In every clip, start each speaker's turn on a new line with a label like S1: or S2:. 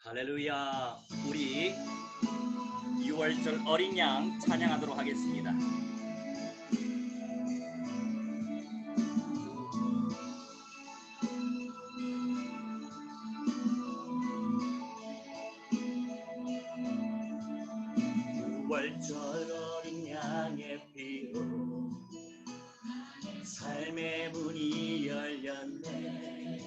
S1: 할렐루야. 우리 6월절 어린 양 찬양하도록 하겠습니다. 월절 어린 양의 피로 삶의 문이 열렸네.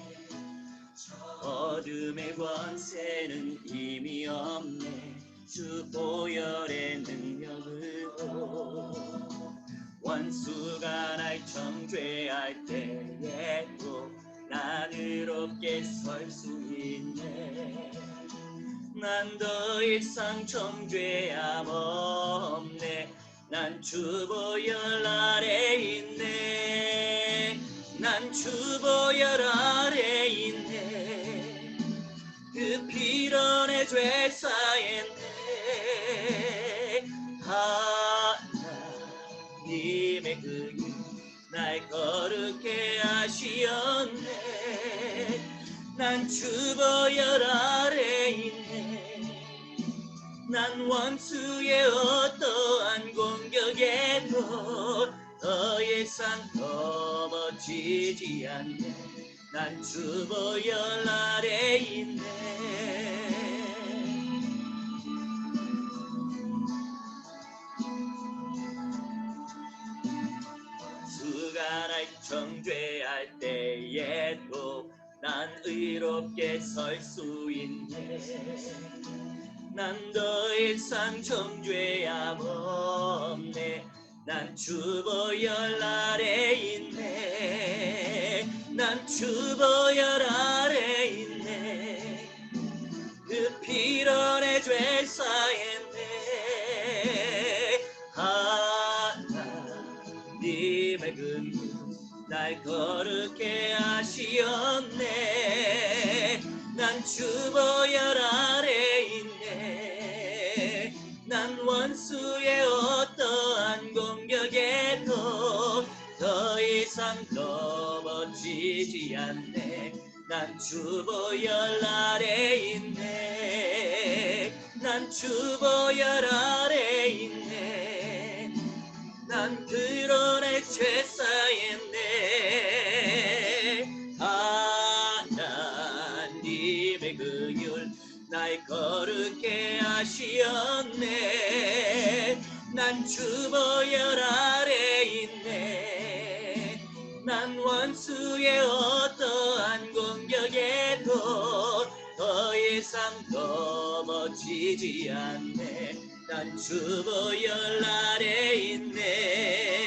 S1: 어둠의 권세는 힘이 없네. 주 보혈의 능력으로 원수가 날 정죄할 때에도 난 의롭게 설 수 있네. 난 더 이상 정죄함 없네. 난 주 보혈 아래 있네. 난 주 보혈 아래 있네. 그 피로 내 죄 사했네. 하나님의 그 날 거룩해 하시었네. 난 주 보혈 아래 있네. 난 원수의 어떠한 공격에도 더 이상 넘어지지 않네. 난 주 보혈 아래 있네. 수가 날 정죄할 때에도 난 의롭게 설 수 있네. 난 더 이상 정죄함 없네. 난 주 보혈 아래 있네. 난 주 보혈 아래 있네. 그 피로 내 죄 사했네. 하나님의 그 날 거룩해 하시었네. 난 주 보혈 아래 있네. 난 원수의 어떠한 공격에도 더 이상 넘어지지 않네. 난 주 보혈 아래 있네. 난 주 보혈 아래 있네. 난 그로 내 죄 사했네. 하나님의 긍휼 날 거룩해 하시었네. 난 주 보혈 아래 있네. 난 원수의 어떠한 공격에도 더 이상 넘어지지 않네. 난 주보혈 아래 있네.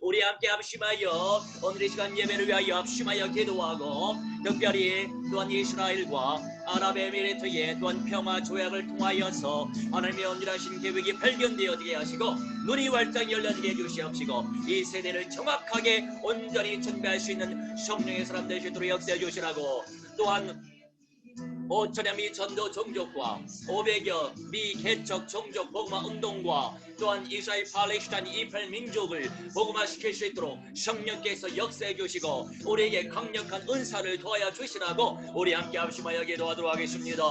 S1: 우리 함께 합심하여 오늘 이 시간 예배를 위하여 합심하여 기도하고, 특별히 또한 이스라엘과 아랍에미리트의 또한 평화 조약을 통하여서 하나님의 온전하신 계획이 발견되어지게 하시고 눈이 활짝 열려지게 해주시옵시고, 이 세대를 정확하게 온전히 준비할 수 있는 성령의 사람 되시도록 역사해 주시라고, 또한 5천여 미 전도 종족과 500여 미 개척 종족 복음화 운동과 또한 이스라엘 팔레스타인 이팔 민족을 복음화시킬 수 있도록 성령께서 역사해 주시고 우리에게 강력한 은사를 도와야 주시라고 우리 함께 합심하여 기도하도록 하겠습니다.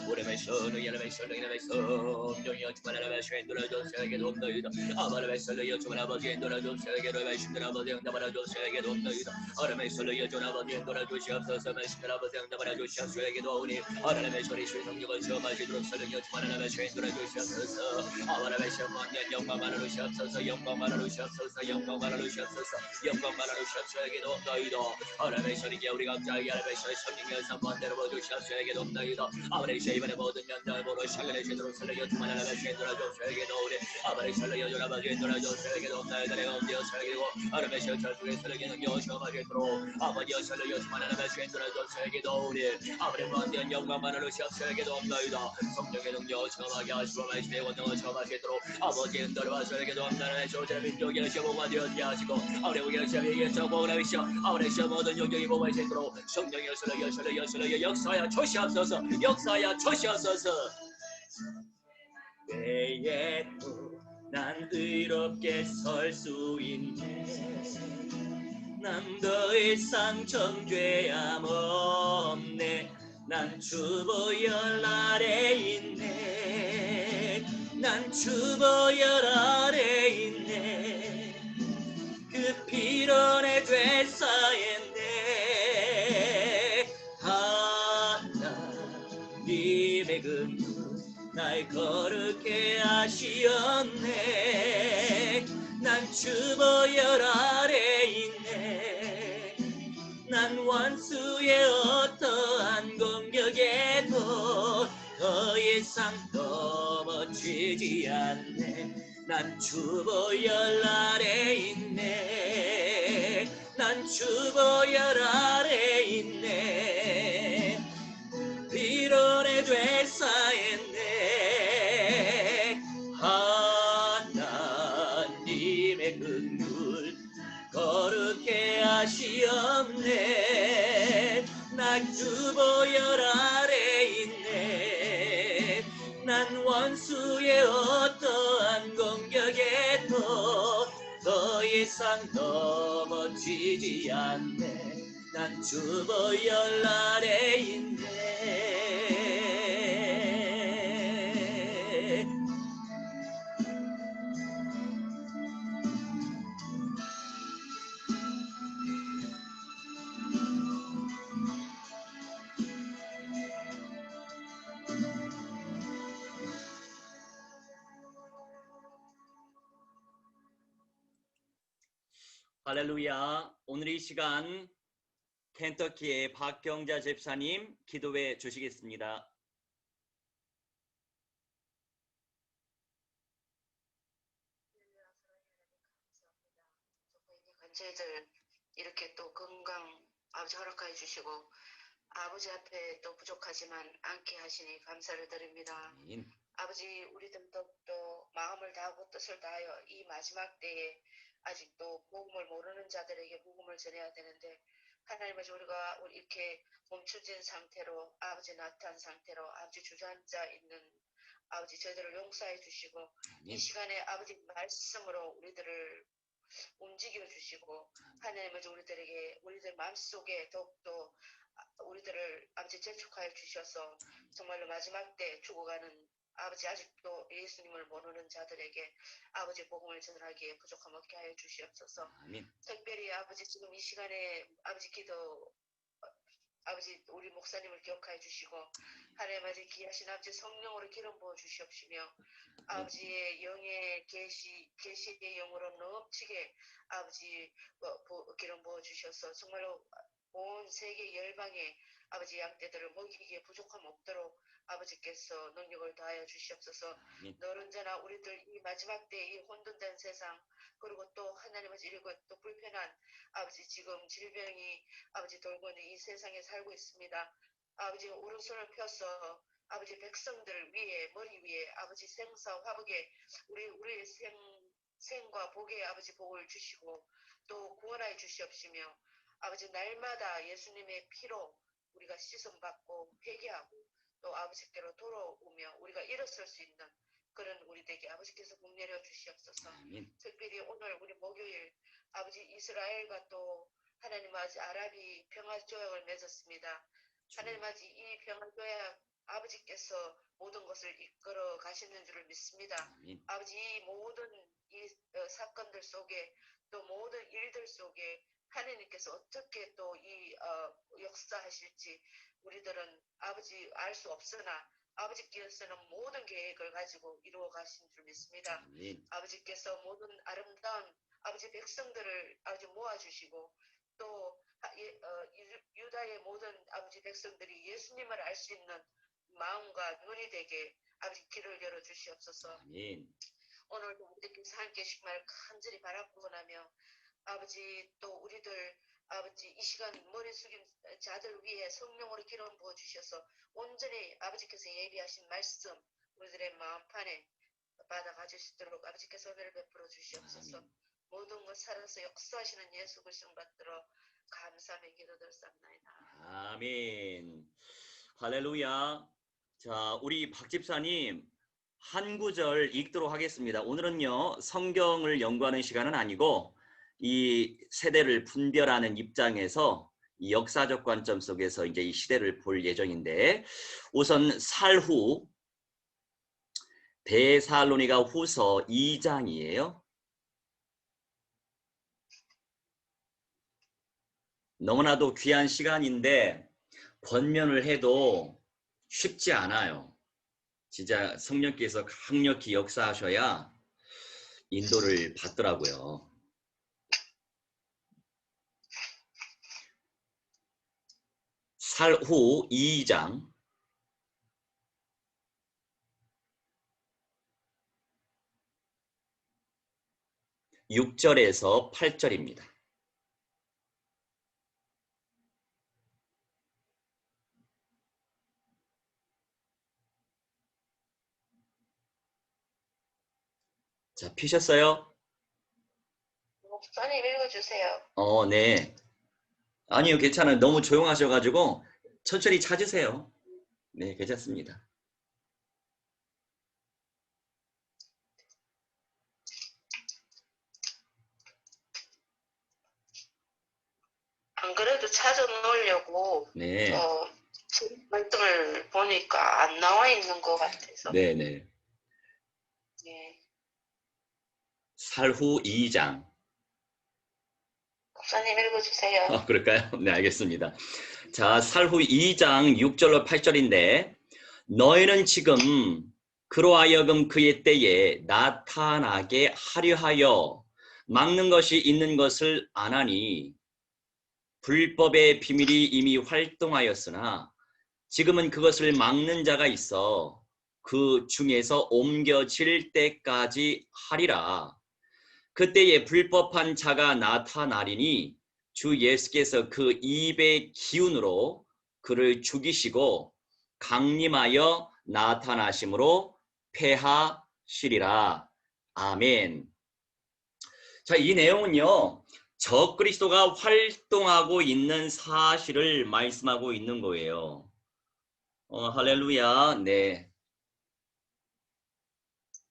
S1: 우리의 선을 예레의 선을 성령이여 주만의 쉔도라도 세계도 없나이다. 아바의 선을 주만 아버지의 도라도 세계로 말씀들 아버지 응답하라도 세계도 없나이다. 아람의 선을 주만 아버지 응답하라도 주시옵소서. 말씀들 아버지 응답하라 주시옵소서. 세계도 하나님의 소리 성령을 주어마시도록 설령여 주만 하나님의 쉔도라 주시옵소서. 하나님의 영광 영광만을 주시옵소서. 영광만을 주시옵소서. 영광만을 주시옵소서. 영광만을 주시옵소서에게도 없나이다. 하나님의 소리께 우리 각자에게 하나님의 소리 성령의 선반대로 모두 주시옵소서에게도 없나이다. 아버지 이번에 모든 연단을 보러 살려내시도록 설령여 주만 하나님의 쉔도라 주시옵소서에게도 우리 아버지 설령여 주 아버지의 도라 주시옵소서에게도 없나이다. 내가 없되었소서에게도 하나님의 설주의 설령여 주시옵소서. 아버지여 설령여 주만 하나님의 쉔도라 주시옵소서에게도 우리 아버지 무한대한 영광만을 주시옵소서에게도 없나이다. 성령의 능력 체험하게 하시고 말씀의 원능을 체험하시도록 아버지의 은혜를 받으시게도 없나이다. 조제 민족의 시험과 되었게 하시고 아버지의 시험에 정복을 하시오. 아버지의 모든 영역이 보호할 수 있도록 성령의 설령 역사야 주시옵소서. 역사야 주시옵소서. 왜에 난 의롭게 설 수 있네. 난 더 이상 정죄함 없네. 난 주보혈 아래 있네. 난 주보혈 아래 있네. 그 피로 내 죄 사했네. 하나님의 그 날 거룩해 하시었네. 난 주보혈 아래 있네. 난 원수의 어떠한 공격에도 더 이상 넘어지지 않네. 난 주보혈 아래 있네. 난 주보혈 아래 있네. 피로 내 죄 사했네. 하나님의 긍휼 거룩해 하시었네. 난 주보혈 아래 있네. 난 원수의 어떠한 공격에도 더 이상 넘어지지 않네. 난 주보혈 아래 있네. 할렐루야. 오늘 이 시간 켄터키의 박경자 집사님 기도해 주시겠습니다.
S2: 관제들 이렇게 또 건강 아버지 허락하여 주시고 아버지 앞에 또 부족하지만 않게 하시니 감사를 드립니다.
S1: 아멘.
S2: 아버지 우리들도 또 마음을 다하고 뜻을 다하여 이 마지막 때에 아직도 복음을 모르는 자들에게 복음을 전해야 되는데 하나님 아버지 우리가 이렇게 멈춰진 상태로 아버지 나타난 상태로 아버지 주저앉아 있는 아버지 저희들을 용서해 주시고
S1: 아멘.
S2: 이 시간에 아버지 말씀으로 우리들을 움직여 주시고 하나님 아버지 우리들에게 우리들 마음속에 더욱더 우리들을 아버지 재촉하여 주셔서 정말로 마지막 때 죽어가는 아버지 아직도 예수님을 모르는 자들에게 아버지 복음을 전하기에 부족함 없게 하여 주시옵소서.
S1: 아멘.
S2: 특별히 아버지 지금 이 시간에 아버지 기도 아버지 우리 목사님을 기억하여 주시고 하나님 아버지 귀하신 아버지 성령으로 기름 부어 주시옵시며 아버지의 영의 계시의 영으로 넘치게 아버지 기름 부어 주셔서 정말로 온 세계 열방에 아버지 양떼들을 먹이기에 부족함 없도록 아버지께서 능력을 다하여 주시옵소서. 늘 언제나 우리들 이 마지막 때 이 혼돈된 세상 그리고 또 하나님의 이르고 또 불편한 아버지 지금 질병이 아버지 돌고 있는 이 세상에 살고 있습니다. 아버지 오른손을 펴서 아버지 백성들 위에 머리 위에 아버지 생사 화복에 우리의 생과 복에 아버지 복을 주시고 또 구원하여 주시옵시며 아버지 날마다 예수님의 피로 우리가 씻음 받고 회개하고 또 아버지께로 돌아오며 우리가 일어설 수 있는 그런 우리 되게 아버지께서 복 내려 주시옵소서. 특별히 오늘 우리 목요일 아버지 이스라엘과 또 하나님 아버지 아랍이 평화 조약을 맺었습니다. 하나님 아버지 이 평화 조약 아버지께서 모든 것을 이끌어 가시는 줄을 믿습니다. 아버지 이 모든 이 사건들 속에 또 모든 일들 속에 하나님께서 어떻게 또 이 역사하실지 우리들은 아버지 알 수 없으나 아버지께서는 모든 계획을 가지고 이루어 가신 줄 믿습니다. 아버지께서 모든 아름다운 아버지 백성들을 아버지 모아주시고 또 유다의 모든 아버지 백성들이 예수님을 알 수 있는 마음과 눈이 되게 아버지 길을 열어 주시옵소서. 오늘도 아버지께서 함께 정말 간절히 바라보고나며 아버지 또 우리들 아버지 이 시간 머리 숙인 자들 위에 성령으로 기름 부어 주셔서 온전히 아버지께서 예비하신 말씀 우리들의 마음판에 받아 가질 수 있도록 아버지께서 은혜를 베풀어 주시옵소서. 모든 것 살아서 역사하시는 예수 그리스도 받들어 감사하며 기도드렸습니다.
S1: 아멘. 할렐루야. 자, 우리 박 집사님 한 구절 읽도록 하겠습니다. 오늘은요 성경을 연구하는 시간은 아니고 이 세대를 분별하는 입장에서 이 역사적 관점 속에서 이제 이 시대를 볼 예정인데 우선 살후 데살로니가 후서 2장이에요. 너무나도 귀한 시간인데 번면을 해도 쉽지 않아요. 진짜 성령께서 강력히 역사하셔야 인도를 받더라고요. 살후 2장 6절에서 8절입니다. 자, 피셨어요?
S2: 목사님 읽어주세요.
S1: 네. 아니요, 괜찮아요. 너무 조용하셔가지고 천천히 찾으세요. 네, 괜찮습니다.
S2: 안 그래도 찾아 놓으려고
S1: 네.
S2: 말씀을 보니까 안 나와 있는 것 같아서.
S1: 네네.
S2: 네.
S1: 살후 2장.
S2: 목사님 읽어주세요.
S1: 그럴까요? 네, 알겠습니다. 자, 살후 2장 6절로 8절인데 너희는 지금 그로 하여금 그의 때에 나타나게 하려 하여 막는 것이 있는 것을 아나니 불법의 비밀이 이미 활동하였으나 지금은 그것을 막는 자가 있어 그 중에서 옮겨질 때까지 하리라. 그때에 불법한 자가 나타나리니 주 예수께서 그 입의 기운으로 그를 죽이시고 강림하여 나타나심으로 패하시리라. 아멘. 자, 이 내용은요. 적그리스도가 활동하고 있는 사실을 말씀하고 있는 거예요. 할렐루야. 네.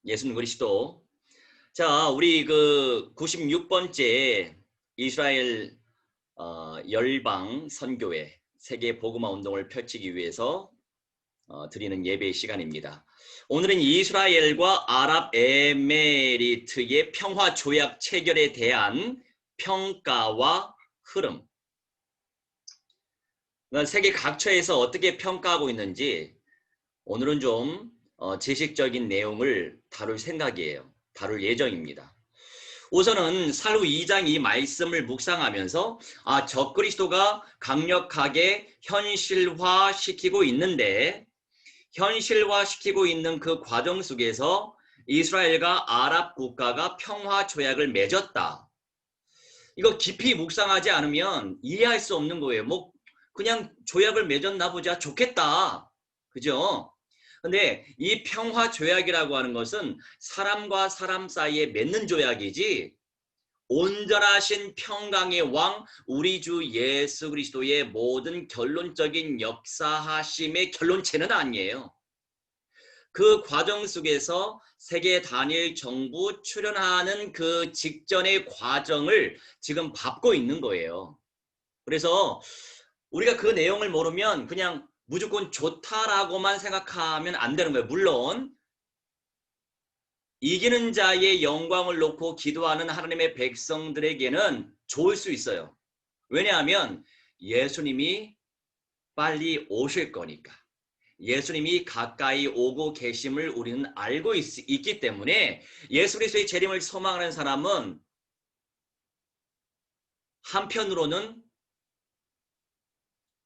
S1: 예수는 그리스도. 자, 우리 그 96번째 이스라엘 열방 선교회 세계 복음화 운동을 펼치기 위해서 드리는 예배 시간입니다. 오늘은 이스라엘과 아랍에미리트의 평화 조약 체결에 대한 평가와 흐름. 세계 각처에서 어떻게 평가하고 있는지 오늘은 좀 지식적인 내용을 다룰 생각이에요. 다룰 예정입니다. 우선은 사로 2장 이 말씀을 묵상하면서 적그리스도가 강력하게 현실화시키고 있는데 현실화시키고 있는 그 과정 속에서 이스라엘과 아랍 국가가 평화 조약을 맺었다. 이거 깊이 묵상하지 않으면 이해할 수 없는 거예요. 뭐 그냥 조약을 맺었나 보자 좋겠다. 그죠? 근데 이 평화 조약이라고 하는 것은 사람과 사람 사이에 맺는 조약이지 온전하신 평강의 왕 우리 주 예수 그리스도의 모든 결론적인 역사하심의 결론체는 아니에요. 그 과정 속에서 세계 단일 정부 출현하는 그 직전의 과정을 지금 밟고 있는 거예요. 그래서 우리가 그 내용을 모르면 그냥 무조건 좋다라고만 생각하면 안 되는 거예요. 물론 이기는 자의 영광을 놓고 기도하는 하나님의 백성들에게는 좋을 수 있어요. 왜냐하면 예수님이 빨리 오실 거니까. 예수님이 가까이 오고 계심을 우리는 알고 있기 때문에 예수 그리스도의 재림을 소망하는 사람은 한편으로는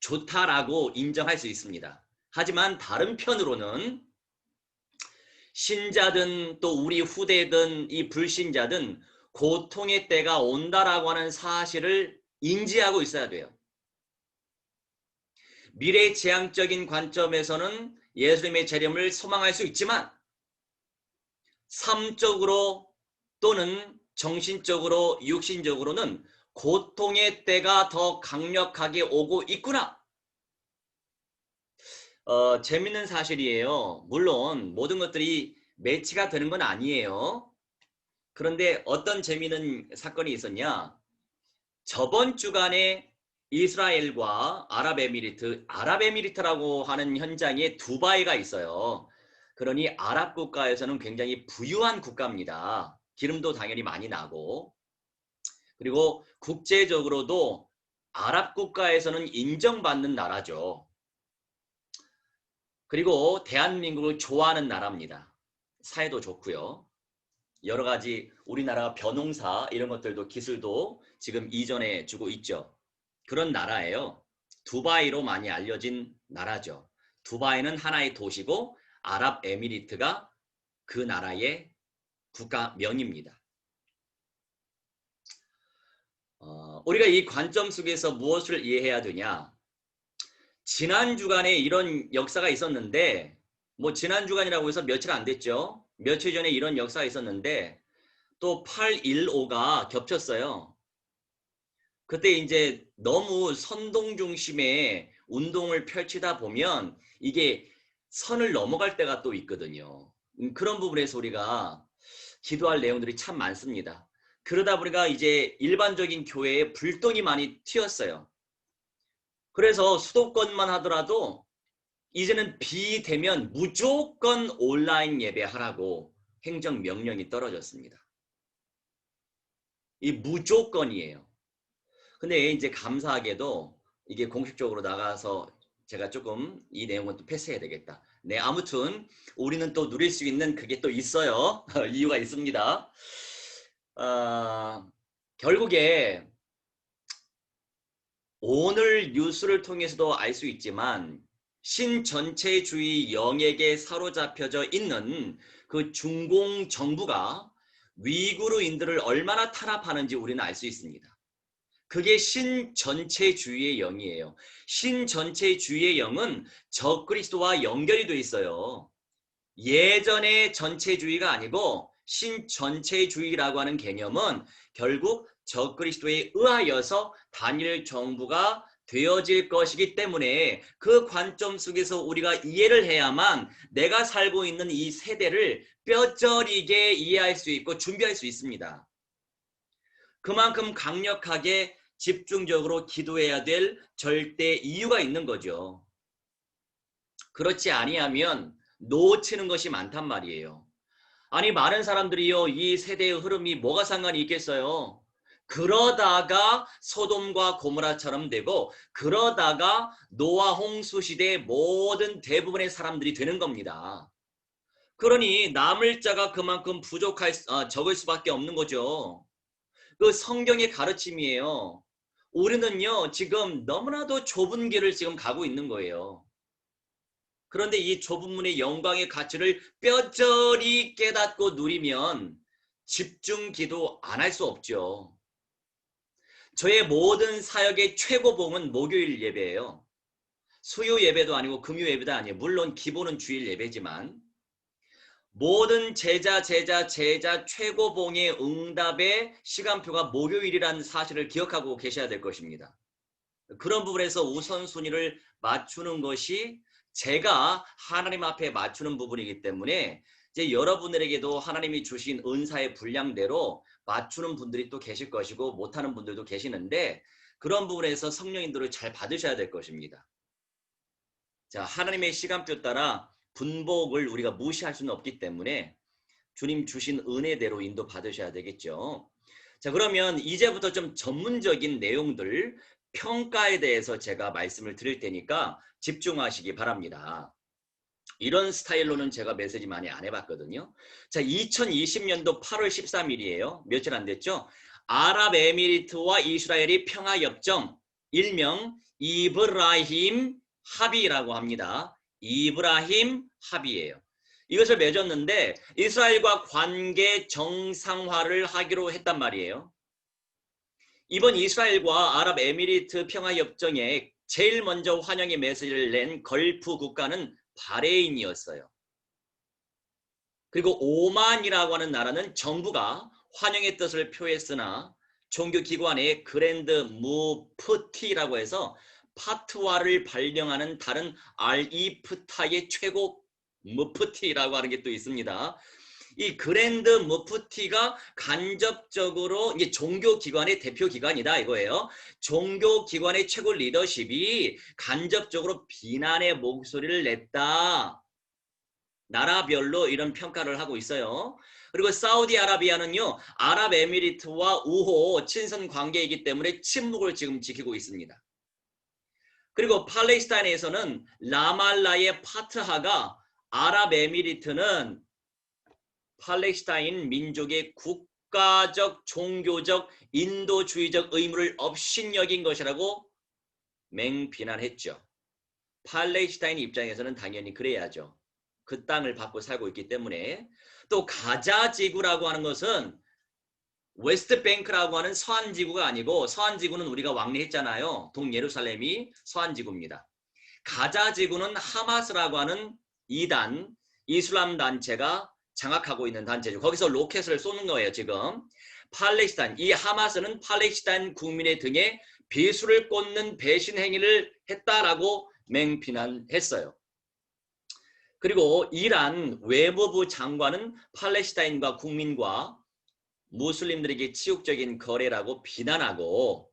S1: 좋다라고 인정할 수 있습니다. 하지만 다른 편으로는 신자든 또 우리 후대든 이 불신자든 고통의 때가 온다라고 하는 사실을 인지하고 있어야 돼요. 미래지향적인 관점에서는 예수님의 재림을 소망할 수 있지만 삶적으로 또는 정신적으로 육신적으로는 고통의 때가 더 강력하게 오고 있구나. 재밌는 사실이에요. 물론 모든 것들이 매치가 되는 건 아니에요. 그런데 어떤 재미있는 사건이 있었냐? 저번 주간에 이스라엘과 아랍에미리트라고 하는 현장에 두바이가 있어요. 그러니 아랍 국가에서는 굉장히 부유한 국가입니다. 기름도 당연히 많이 나고 그리고 국제적으로도 아랍 국가에서는 인정받는 나라죠. 그리고 대한민국을 좋아하는 나라입니다. 사회도 좋고요. 여러 가지 우리나라 벼농사 이런 것들도 기술도 지금 이전해 주고 있죠. 그런 나라예요. 두바이로 많이 알려진 나라죠. 두바이는 하나의 도시고 아랍에미리트가 그 나라의 국가명입니다. 우리가 이 관점 속에서 무엇을 이해해야 되냐? 지난 주간에 이런 역사가 있었는데 뭐 지난 주간이라고 해서 며칠 안 됐죠. 며칠 전에 이런 역사가 있었는데 또 8.15가 겹쳤어요. 그때 이제 너무 선동 중심의 운동을 펼치다 보면 이게 선을 넘어갈 때가 또 있거든요. 그런 부분에서 우리가 기도할 내용들이 참 많습니다. 그러다 보니까 이제 일반적인 교회에 불똥이 많이 튀었어요. 그래서 수도권만 하더라도 이제는 비대면 무조건 온라인 예배하라고 행정명령이 떨어졌습니다. 이 무조건이에요. 근데 이제 감사하게도 이게 공식적으로 나가서 제가 조금 이 내용은 또 패스해야 되겠다. 네, 아무튼 우리는 또 누릴 수 있는 그게 또 있어요. 이유가 있습니다. 결국에 오늘 뉴스를 통해서도 알 수 있지만 신전체주의 영역에 사로잡혀져 있는 그 중공 정부가 위구르인들을 얼마나 탄압하는지 우리는 알 수 있습니다. 그게 신전체주의의 영이에요. 신전체주의의 영은 적그리스도와 연결이 돼 있어요. 예전의 전체주의가 아니고 신전체주의라고 하는 개념은 결국 적그리스도에 의하여서 단일 정부가 되어질 것이기 때문에 그 관점 속에서 우리가 이해를 해야만 내가 살고 있는 이 세대를 뼈저리게 이해할 수 있고 준비할 수 있습니다. 그만큼 강력하게 집중적으로 기도해야 될 절대 이유가 있는 거죠. 그렇지 아니하면 놓치는 것이 많단 말이에요. 아니 많은 사람들이요 이 세대의 흐름이 뭐가 상관이 있겠어요. 그러다가 소돔과 고모라처럼 되고 그러다가 노아 홍수 시대의 모든 대부분의 사람들이 되는 겁니다. 그러니 남을 자가 그만큼 적을 수밖에 없는 거죠. 그 성경의 가르침이에요. 우리는요, 지금 너무나도 좁은 길을 지금 가고 있는 거예요. 그런데 이 좁은 문의 영광의 가치를 뼈저리 깨닫고 누리면 집중 기도 안 할 수 없죠. 저의 모든 사역의 최고봉은 목요일 예배예요. 수요 예배도 아니고 금요 예배도 아니에요. 물론 기본은 주일 예배지만 모든 제자 최고봉의 응답의 시간표가 목요일이라는 사실을 기억하고 계셔야 될 것입니다. 그런 부분에서 우선순위를 맞추는 것이 제가 하나님 앞에 맞추는 부분이기 때문에 이제 여러분들에게도 하나님이 주신 은사의 분량대로 맞추는 분들이 또 계실 것이고 못하는 분들도 계시는데 그런 부분에서 성령인도를 잘 받으셔야 될 것입니다. 자, 하나님의 시간표 따라 분복을 우리가 무시할 수는 없기 때문에 주님 주신 은혜대로 인도 받으셔야 되겠죠. 자, 그러면 이제부터 좀 전문적인 내용들 평가에 대해서 제가 말씀을 드릴 테니까 집중하시기 바랍니다. 이런 스타일로는 제가 메시지 많이 안 해봤거든요. 자, 2020년도 8월 13일이에요. 며칠 안 됐죠? 아랍에미리트와 이스라엘이 평화협정, 일명 이브라힘 합의라고 합니다. 이브라힘 합의예요. 이것을 맺었는데 이스라엘과 관계 정상화를 하기로 했단 말이에요. 이번 이스라엘과 아랍에미리트 평화협정에 제일 먼저 환영의 메시지를 낸 걸프 국가는 바레인이었어요. 그리고 오만이라고 하는 나라는 정부가 환영의 뜻을 표했으나 종교기관의 그랜드 무프티라고 해서 파트와를 발령하는 다른 알이프타의 최고 무프티라고 하는 게 또 있습니다. 이 그랜드 무프티가 간접적으로 이게 종교기관의 대표기관이다 이거예요. 종교기관의 최고 리더십이 간접적으로 비난의 목소리를 냈다. 나라별로 이런 평가를 하고 있어요. 그리고 사우디아라비아는요, 아랍에미리트와 우호 친선 관계이기 때문에 침묵을 지금 지키고 있습니다. 그리고 팔레스타인에서는 라말라의 파트하가 아랍에미리트는 팔레스타인 민족의 국가적, 종교적, 인도주의적 의무를 업신여긴 것이라고 맹비난했죠. 팔레스타인 입장에서는 당연히 그래야죠. 그 땅을 받고 살고 있기 때문에. 또 가자 지구라고 하는 것은 웨스트 뱅크라고 하는 서한 지구가 아니고, 서한 지구는 우리가 왕래했잖아요. 동예루살렘이 서한 지구입니다. 가자 지구는 하마스라고 하는 이단 이슬람 단체가 장악하고 있는 단체죠. 거기서 로켓을 쏘는 거예요. 지금 팔레스타인, 이 하마스는 팔레스타인 국민의 등에 비수를 꽂는 배신 행위를 했다라고 맹비난했어요. 그리고 이란 외무부 장관은 팔레스타인과 국민과 무슬림들에게 치욕적인 거래라고 비난하고,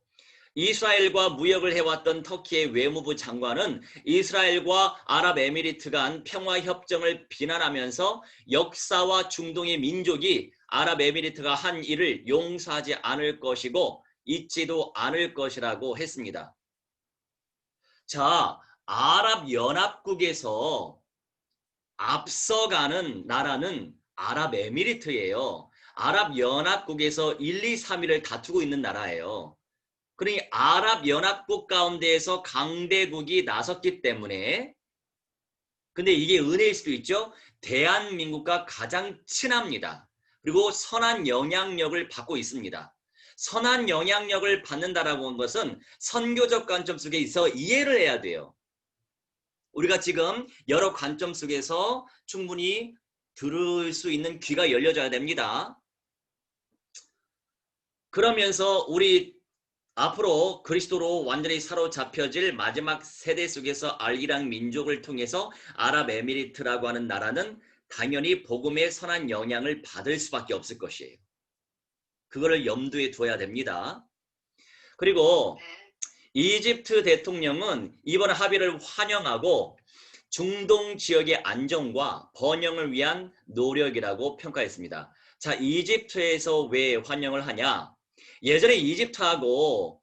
S1: 이스라엘과 무역을 해왔던 터키의 외무부 장관은 이스라엘과 아랍에미리트 간 평화협정을 비난하면서 역사와 중동의 민족이 아랍에미리트가 한 일을 용서하지 않을 것이고 잊지도 않을 것이라고 했습니다. 자, 아랍연합국에서 앞서가는 나라는 아랍에미리트예요. 아랍연합국에서 1, 2, 3위를 다투고 있는 나라예요. 그러니 아랍연합국 가운데에서 강대국이 나섰기 때문에, 근데 이게 은혜일 수도 있죠. 대한민국과 가장 친합니다. 그리고 선한 영향력을 받고 있습니다. 선한 영향력을 받는다라고 하는 것은 선교적 관점 속에 있어 이해를 해야 돼요. 우리가 지금 여러 관점 속에서 충분히 들을 수 있는 귀가 열려져야 됩니다. 그러면서 우리 앞으로 그리스도로 완전히 사로잡혀질 마지막 세대 속에서 알기랑 민족을 통해서 아랍에미리트라고 하는 나라는 당연히 복음의 선한 영향을 받을 수밖에 없을 것이에요. 그거를 염두에 두어야 됩니다. 그리고 이집트 대통령은 이번 합의를 환영하고 중동 지역의 안정과 번영을 위한 노력이라고 평가했습니다. 자, 이집트에서 왜 환영을 하냐? 예전에 이집트하고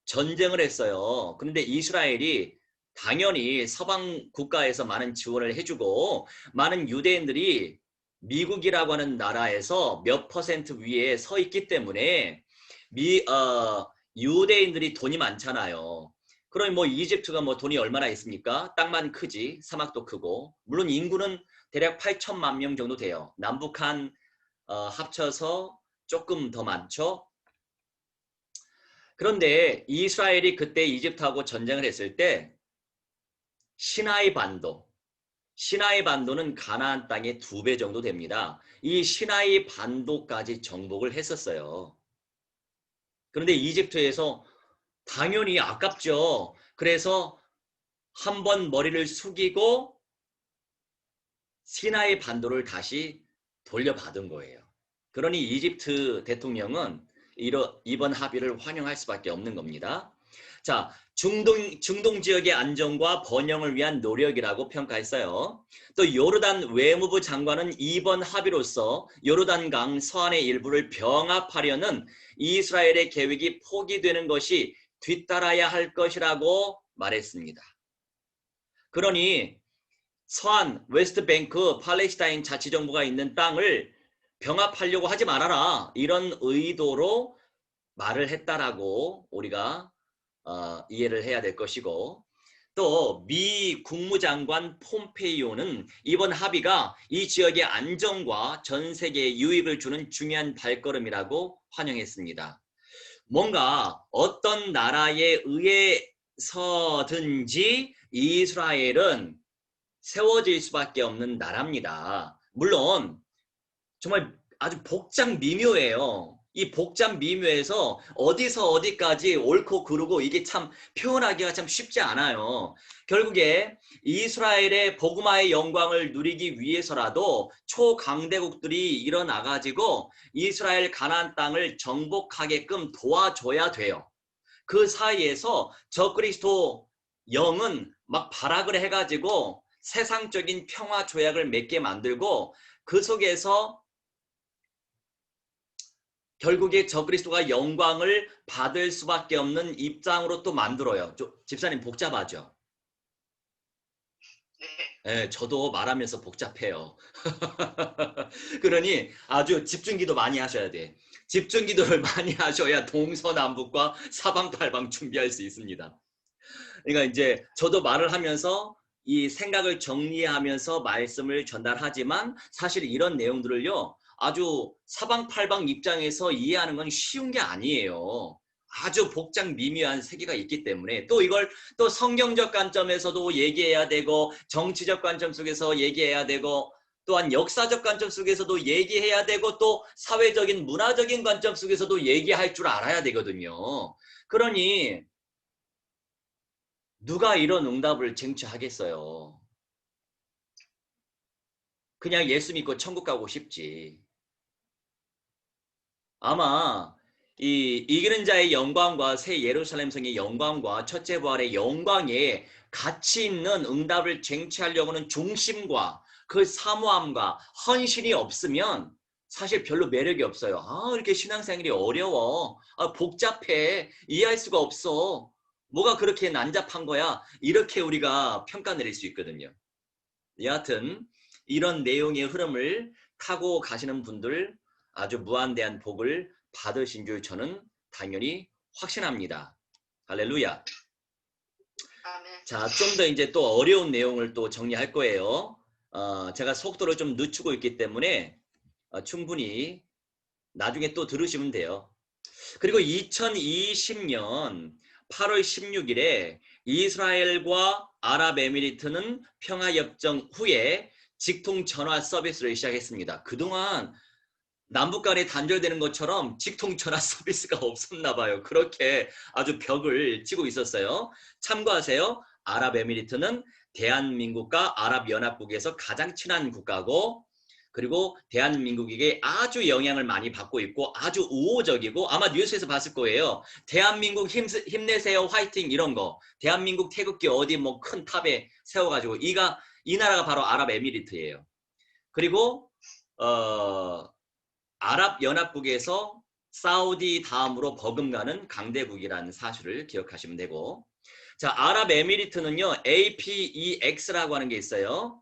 S1: 전쟁을 했어요. 그런데 이스라엘이 당연히 서방 국가에서 많은 지원을 해주고 많은 유대인들이 미국이라고 하는 나라에서 몇 퍼센트 위에 서 있기 때문에 유대인들이 돈이 많잖아요. 그럼 뭐 이집트가 뭐 돈이 얼마나 있습니까? 땅만 크지, 사막도 크고, 물론 인구는 대략 8천만 명 정도 돼요. 남북한 합쳐서 조금 더 많죠. 그런데 이스라엘이 그때 이집트하고 전쟁을 했을 때 시나이 반도는 가나안 땅의 2배 정도 됩니다. 이 시나이 반도까지 정복을 했었어요. 그런데 이집트에서 당연히 아깝죠. 그래서 한번 머리를 숙이고 시나이 반도를 다시 돌려받은 거예요. 그러니 이집트 대통령은 이번 합의를 환영할 수밖에 없는 겁니다. 자, 중동 지역의 안정과 번영을 위한 노력이라고 평가했어요. 또 요르단 외무부 장관은 이번 합의로서 요르단강 서안의 일부를 병합하려는 이스라엘의 계획이 포기되는 것이 뒤따라야 할 것이라고 말했습니다. 그러니 서안, 웨스트뱅크, 팔레스타인 자치정부가 있는 땅을 병합하려고 하지 말아라. 이런 의도로 말을 했다라고 우리가 이해를 해야 될 것이고, 또 미 국무장관 폼페이오는 이번 합의가 이 지역의 안정과 전 세계에 유익을 주는 중요한 발걸음이라고 환영했습니다. 뭔가 어떤 나라에 의해서든지 이스라엘은 세워질 수밖에 없는 나라입니다. 물론 정말 아주 복잡 미묘해요. 이 복잡 미묘해서 어디서 어디까지 옳고 그르고 이게 참 표현하기가 참 쉽지 않아요. 결국에 이스라엘의 복음화의 영광을 누리기 위해서라도 초강대국들이 일어나가지고 이스라엘 가나안 땅을 정복하게끔 도와줘야 돼요. 그 사이에서 적그리스도 영은 막 발악을 해가지고 세상적인 평화 조약을 맺게 만들고 그 속에서 결국에 적그리스도가 영광을 받을 수밖에 없는 입장으로 또 만들어요. 집사님 복잡하죠? 네, 저도 말하면서 복잡해요. 그러니 아주 집중기도 많이 하셔야 돼. 집중기도를 많이 하셔야 동서남북과 사방팔방 준비할 수 있습니다. 그러니까 이제 저도 말을 하면서 이 생각을 정리하면서 말씀을 전달하지만 사실 이런 내용들을요, 아주 사방팔방 입장에서 이해하는 건 쉬운 게 아니에요. 아주 복잡 미묘한 세계가 있기 때문에 또 이걸 또 성경적 관점에서도 얘기해야 되고 정치적 관점 속에서 얘기해야 되고 또한 역사적 관점 속에서도 얘기해야 되고 또 사회적인 문화적인 관점 속에서도 얘기할 줄 알아야 되거든요. 그러니 누가 이런 응답을 쟁취하겠어요? 그냥 예수 믿고 천국 가고 싶지. 아마 이 이기는 자의 영광과 새 예루살렘 성의 영광과 첫째 부활의 영광에 가치 있는 응답을 쟁취하려고는 중심과 그 사모함과 헌신이 없으면 사실 별로 매력이 없어요. 이렇게 신앙생활이 어려워. 복잡해. 이해할 수가 없어. 뭐가 그렇게 난잡한 거야? 이렇게 우리가 평가 내릴 수 있거든요. 여하튼 이런 내용의 흐름을 타고 가시는 분들 아주 무한대한 복을 받으신 줄 저는 당연히 확신합니다. 할렐루야.
S2: 아멘.
S1: 자, 좀 더 이제 또 어려운 내용을 또 정리할 거예요. 제가 속도를 좀 늦추고 있기 때문에 충분히 나중에 또 들으시면 돼요. 그리고 2020년 8월 16일에 이스라엘과 아랍에미리트는 평화협정 후에 직통 전화 서비스를 시작했습니다. 그동안 남북 간에 단절되는 것처럼 직통 전화 서비스가 없었나 봐요. 그렇게 아주 벽을 치고 있었어요. 참고하세요. 아랍에미리트는 대한민국과 아랍연합국에서 가장 친한 국가고 그리고 대한민국에게 아주 영향을 많이 받고 있고 아주 우호적이고 아마 뉴스에서 봤을 거예요. 대한민국 힘내세요 화이팅 이런 거. 대한민국 태극기 어디 뭐 큰 탑에 세워가지고 이 나라가 바로 아랍에미리트예요. 그리고 아랍연합국에서 사우디 다음으로 버금가는 강대국이라는 사실을 기억하시면 되고 자 아랍에미리트는요 APEX라고 하는 게 있어요.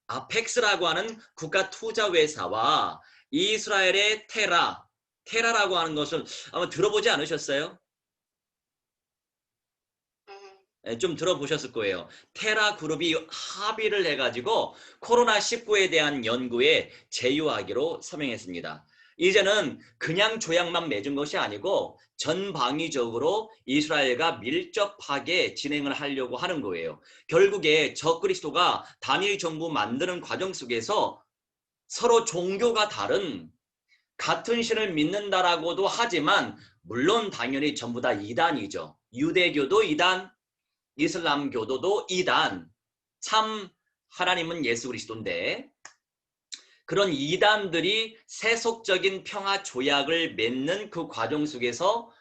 S1: 아펙스라고 하는 국가 투자 회사와 이스라엘의 테라 테라라고 하는 것을 아마 들어보지 않으셨어요? 예, 좀 들어보셨을 거예요. 테라 그룹이 합의를 해가지고 코로나19에 대한 연구에 제휴하기로 서명했습니다. 이제는 그냥 조약만 맺은 것이 아니고 전방위적으로 이스라엘과 밀접하게 진행을 하려고 하는 거예요. 결국에 적그리스도가 단일 정부 만드는 과정 속에서 서로 종교가 다른 같은 신을 믿는다라고도 하지만 물론 당연히 전부 다 이단이죠. 유대교도 이단, 이슬람교도도 이단, 참 하나님은 예수 그리스도인데 그런 이단들이 세속적인 평화 조약을 맺는 그 과정 속에서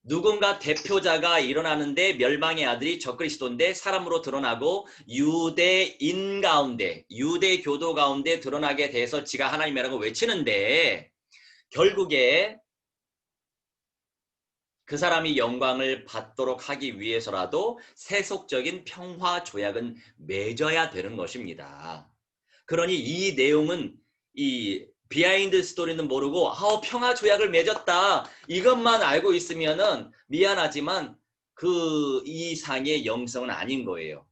S1: 누군가 대표자가 일어나는데 멸망의 아들이 적그리스도인데 사람으로 드러나고 유대인 가운데 유대교도 가운데 드러나게 돼서 지가 하나님이라고 외치는데 결국에 그 사람이 영광을 받도록 하기 위해서라도 세속적인 평화 조약은 맺어야 되는 것입니다. 그러니 이 내용은 이 비하인드 스토리는 모르고 평화 조약을 맺었다 이것만 알고 있으면은 미안하지만 그 이상의 영성은 아닌 거예요.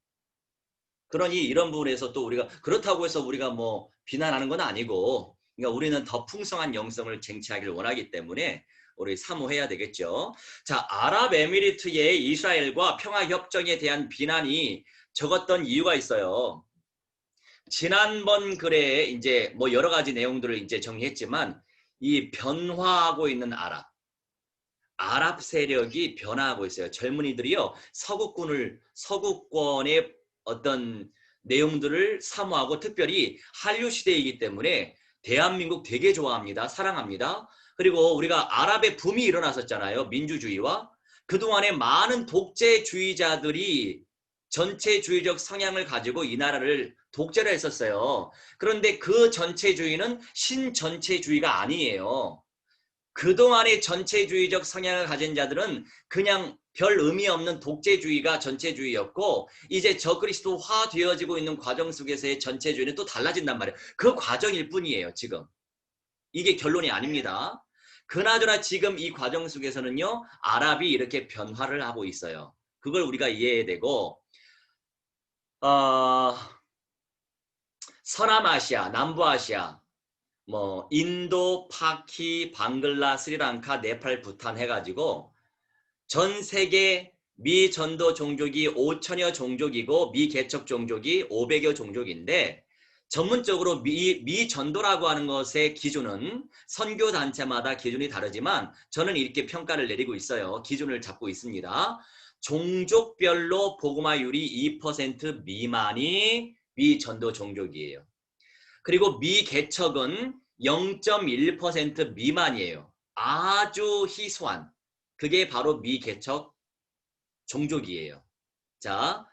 S1: 그러니 이런 부분에서 또 우리가 그렇다고 해서 우리가 뭐 비난하는 건 아니고 그러니까 우리는 더 풍성한 영성을 쟁취하기를 원하기 때문에 우리 사모해야 되겠죠. 자, 아랍에미리트의 이스라엘과 평화협정에 대한 비난이 적었던 이유가 있어요. 지난번 글에 이제 뭐 여러 가지 내용들을 이제 정리했지만 이 변화하고 있는 아랍 세력이 변화하고 있어요. 젊은이들이요 서구권의 어떤 내용들을 사모하고 특별히 한류 시대이기 때문에 대한민국 되게 좋아합니다. 사랑합니다. 그리고 우리가 아랍의 붐이 일어났었잖아요. 민주주의와 그동안에 많은 독재주의자들이 전체주의적 성향을 가지고 이 나라를 독재를 했었어요. 그런데 그 전체주의는 신전체주의가 아니에요. 그동안의 전체주의적 성향을 가진 자들은 그냥 별 의미 없는 독재주의가 전체주의였고 이제 저그리스도화 되어지고 있는 과정 속에서의 전체주의는 또 달라진단 말이에요. 그 과정일 뿐이에요. 지금. 이게 결론이 아닙니다. 그나저나 지금 이 과정 속에서는요. 아랍이 이렇게 변화를 하고 있어요. 그걸 우리가 이해해야 되고 서남아시아, 남부아시아 뭐 인도, 파키, 방글라, 스리랑카, 네팔, 부탄 해가지고 전 세계 미전도 종족이 5천여 종족이고 미개척 종족이 500여 종족인데 전문적으로 미전도라고 하는 것의 기준은 선교단체마다 기준이 다르지만 저는 이렇게 평가를 내리고 있어요. 기준을 잡고 있습니다. 종족별로 복음화율이 2% 미만이 미전도 종족이에요. 그리고 미개척은 0.1% 미만이에요. 아주 희소한. 그게 바로 미개척 종족이에요. 자,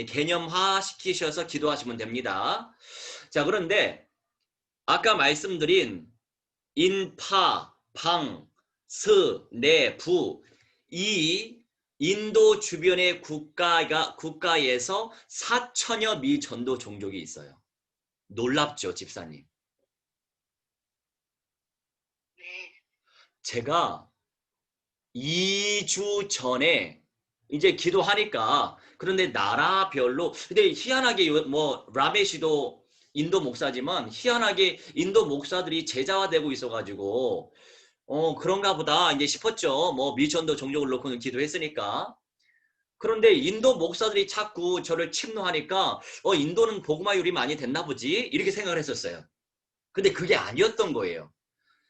S1: 개념화 시키셔서 기도하시면 됩니다. 자, 그런데 아까 말씀드린 인파, 방, 스, 내, 부, 이 인도 주변의 국가에서 4천여 미전도 종족이 있어요. 놀랍죠, 집사님?
S2: 네.
S1: 제가 2주 전에 이제 기도하니까 그런데 나라별로 근데 희한하게 뭐 라메시도 인도 목사지만 희한하게 인도 목사들이 제자화되고 있어가지고 그런가 보다 이제 싶었죠. 뭐 미천도 종족을 놓고는 기도했으니까. 그런데 인도 목사들이 자꾸 저를 침노하니까 인도는 복음화율이 많이 됐나 보지 이렇게 생각을 했었어요. 근데 그게 아니었던 거예요.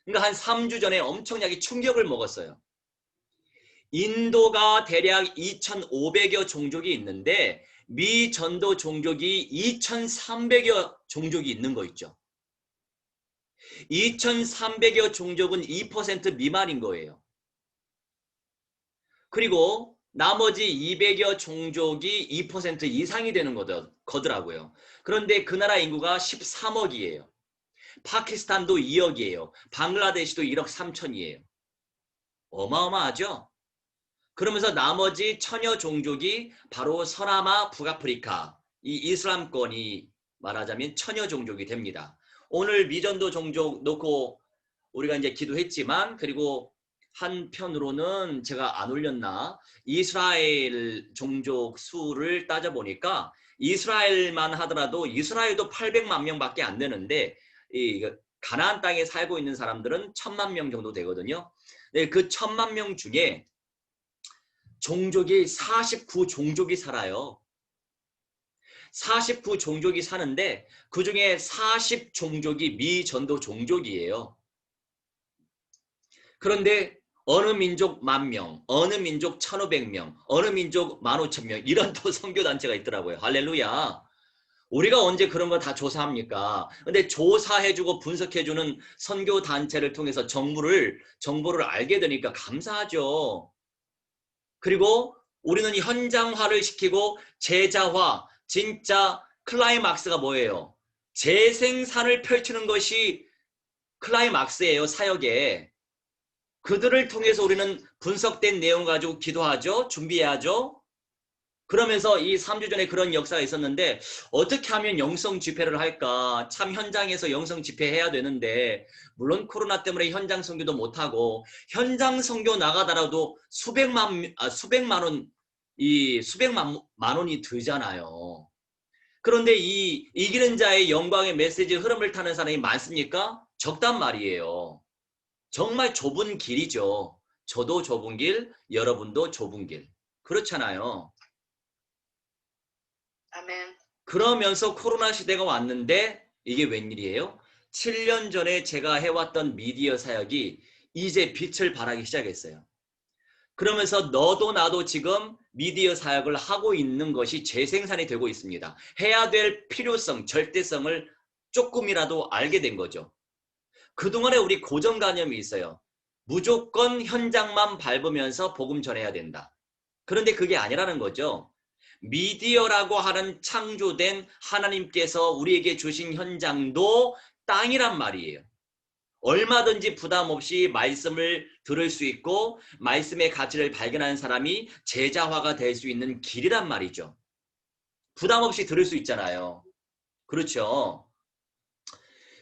S1: 그러니까 한 3주 전에 엄청나게 충격을 먹었어요. 인도가 대략 2,500여 종족이 있는데 미전도 종족이 2,300여 종족이 있는 거 있죠. 2,300여 종족은 2% 미만인 거예요. 그리고 나머지 200여 종족이 2% 이상이 되는 거더라고요. 그런데 그 나라 인구가 13억이에요. 파키스탄도 2억이에요. 방글라데시도 1억 3천이에요. 어마어마하죠? 그러면서 나머지 천여 종족이 바로 서남아, 북아프리카, 이 이슬람권이 말하자면 천여 종족이 됩니다. 오늘 미전도 종족 놓고 우리가 이제 기도했지만, 그리고 한편으로는 제가 안 올렸나, 이스라엘 종족 수를 따져보니까 이스라엘만 하더라도 이스라엘도 800만 명밖에 안 되는데 이 가나안 땅에 살고 있는 사람들은 1000만 명 정도 되거든요. 네, 그 1000만 명 중에 종족이 49종족이 살아요. 49종족이 사는데 그 중에 40종족이 미전도 종족이에요. 그런데 어느 민족 10,000명, 어느 민족 1,500명, 어느 민족 15,000명 이런 또 선교단체가 있더라고요. 할렐루야. 우리가 언제 그런 거 다 조사합니까? 근데 조사해주고 분석해주는 선교단체를 통해서 정보를 알게 되니까 감사하죠. 그리고 우리는 현장화를 시키고 제자화, 진짜 클라이막스가 뭐예요? 재생산을 펼치는 것이 클라이막스예요, 사역에. 그들을 통해서 우리는 분석된 내용 가지고 기도하죠. 준비해야죠. 그러면서 이 3주 전에 그런 역사가 있었는데 어떻게 하면 영성 집회를 할까? 참 현장에서 영성 집회 해야 되는데 물론 코로나 때문에 현장 선교도 못하고 현장 선교 나가더라도 수백만 원이 들잖아요. 그런데 이 이기는 자의 영광의 메시지 흐름을 타는 사람이 많습니까? 적단 말이에요. 정말 좁은 길이죠. 저도 좁은 길, 여러분도 좁은 길. 그렇잖아요.
S2: 아멘.
S1: 그러면서 코로나 시대가 왔는데 이게 웬일이에요? 7년 전에 제가 해왔던 미디어 사역이 이제 빛을 발하기 시작했어요. 그러면서 너도 나도 지금 미디어 사역을 하고 있는 것이 재생산이 되고 있습니다. 해야 될 필요성, 절대성을 조금이라도 알게 된 거죠. 그동안에 우리 고정관념이 있어요. 무조건 현장만 밟으면서 복음 전해야 된다. 그런데 그게 아니라는 거죠. 미디어라고 하는 창조된 하나님께서 우리에게 주신 현장도 땅이란 말이에요. 얼마든지 부담 없이 말씀을 들을 수 있고 말씀의 가치를 발견하는 사람이 제자화가 될 수 있는 길이란 말이죠. 부담 없이 들을 수 있잖아요. 그렇죠.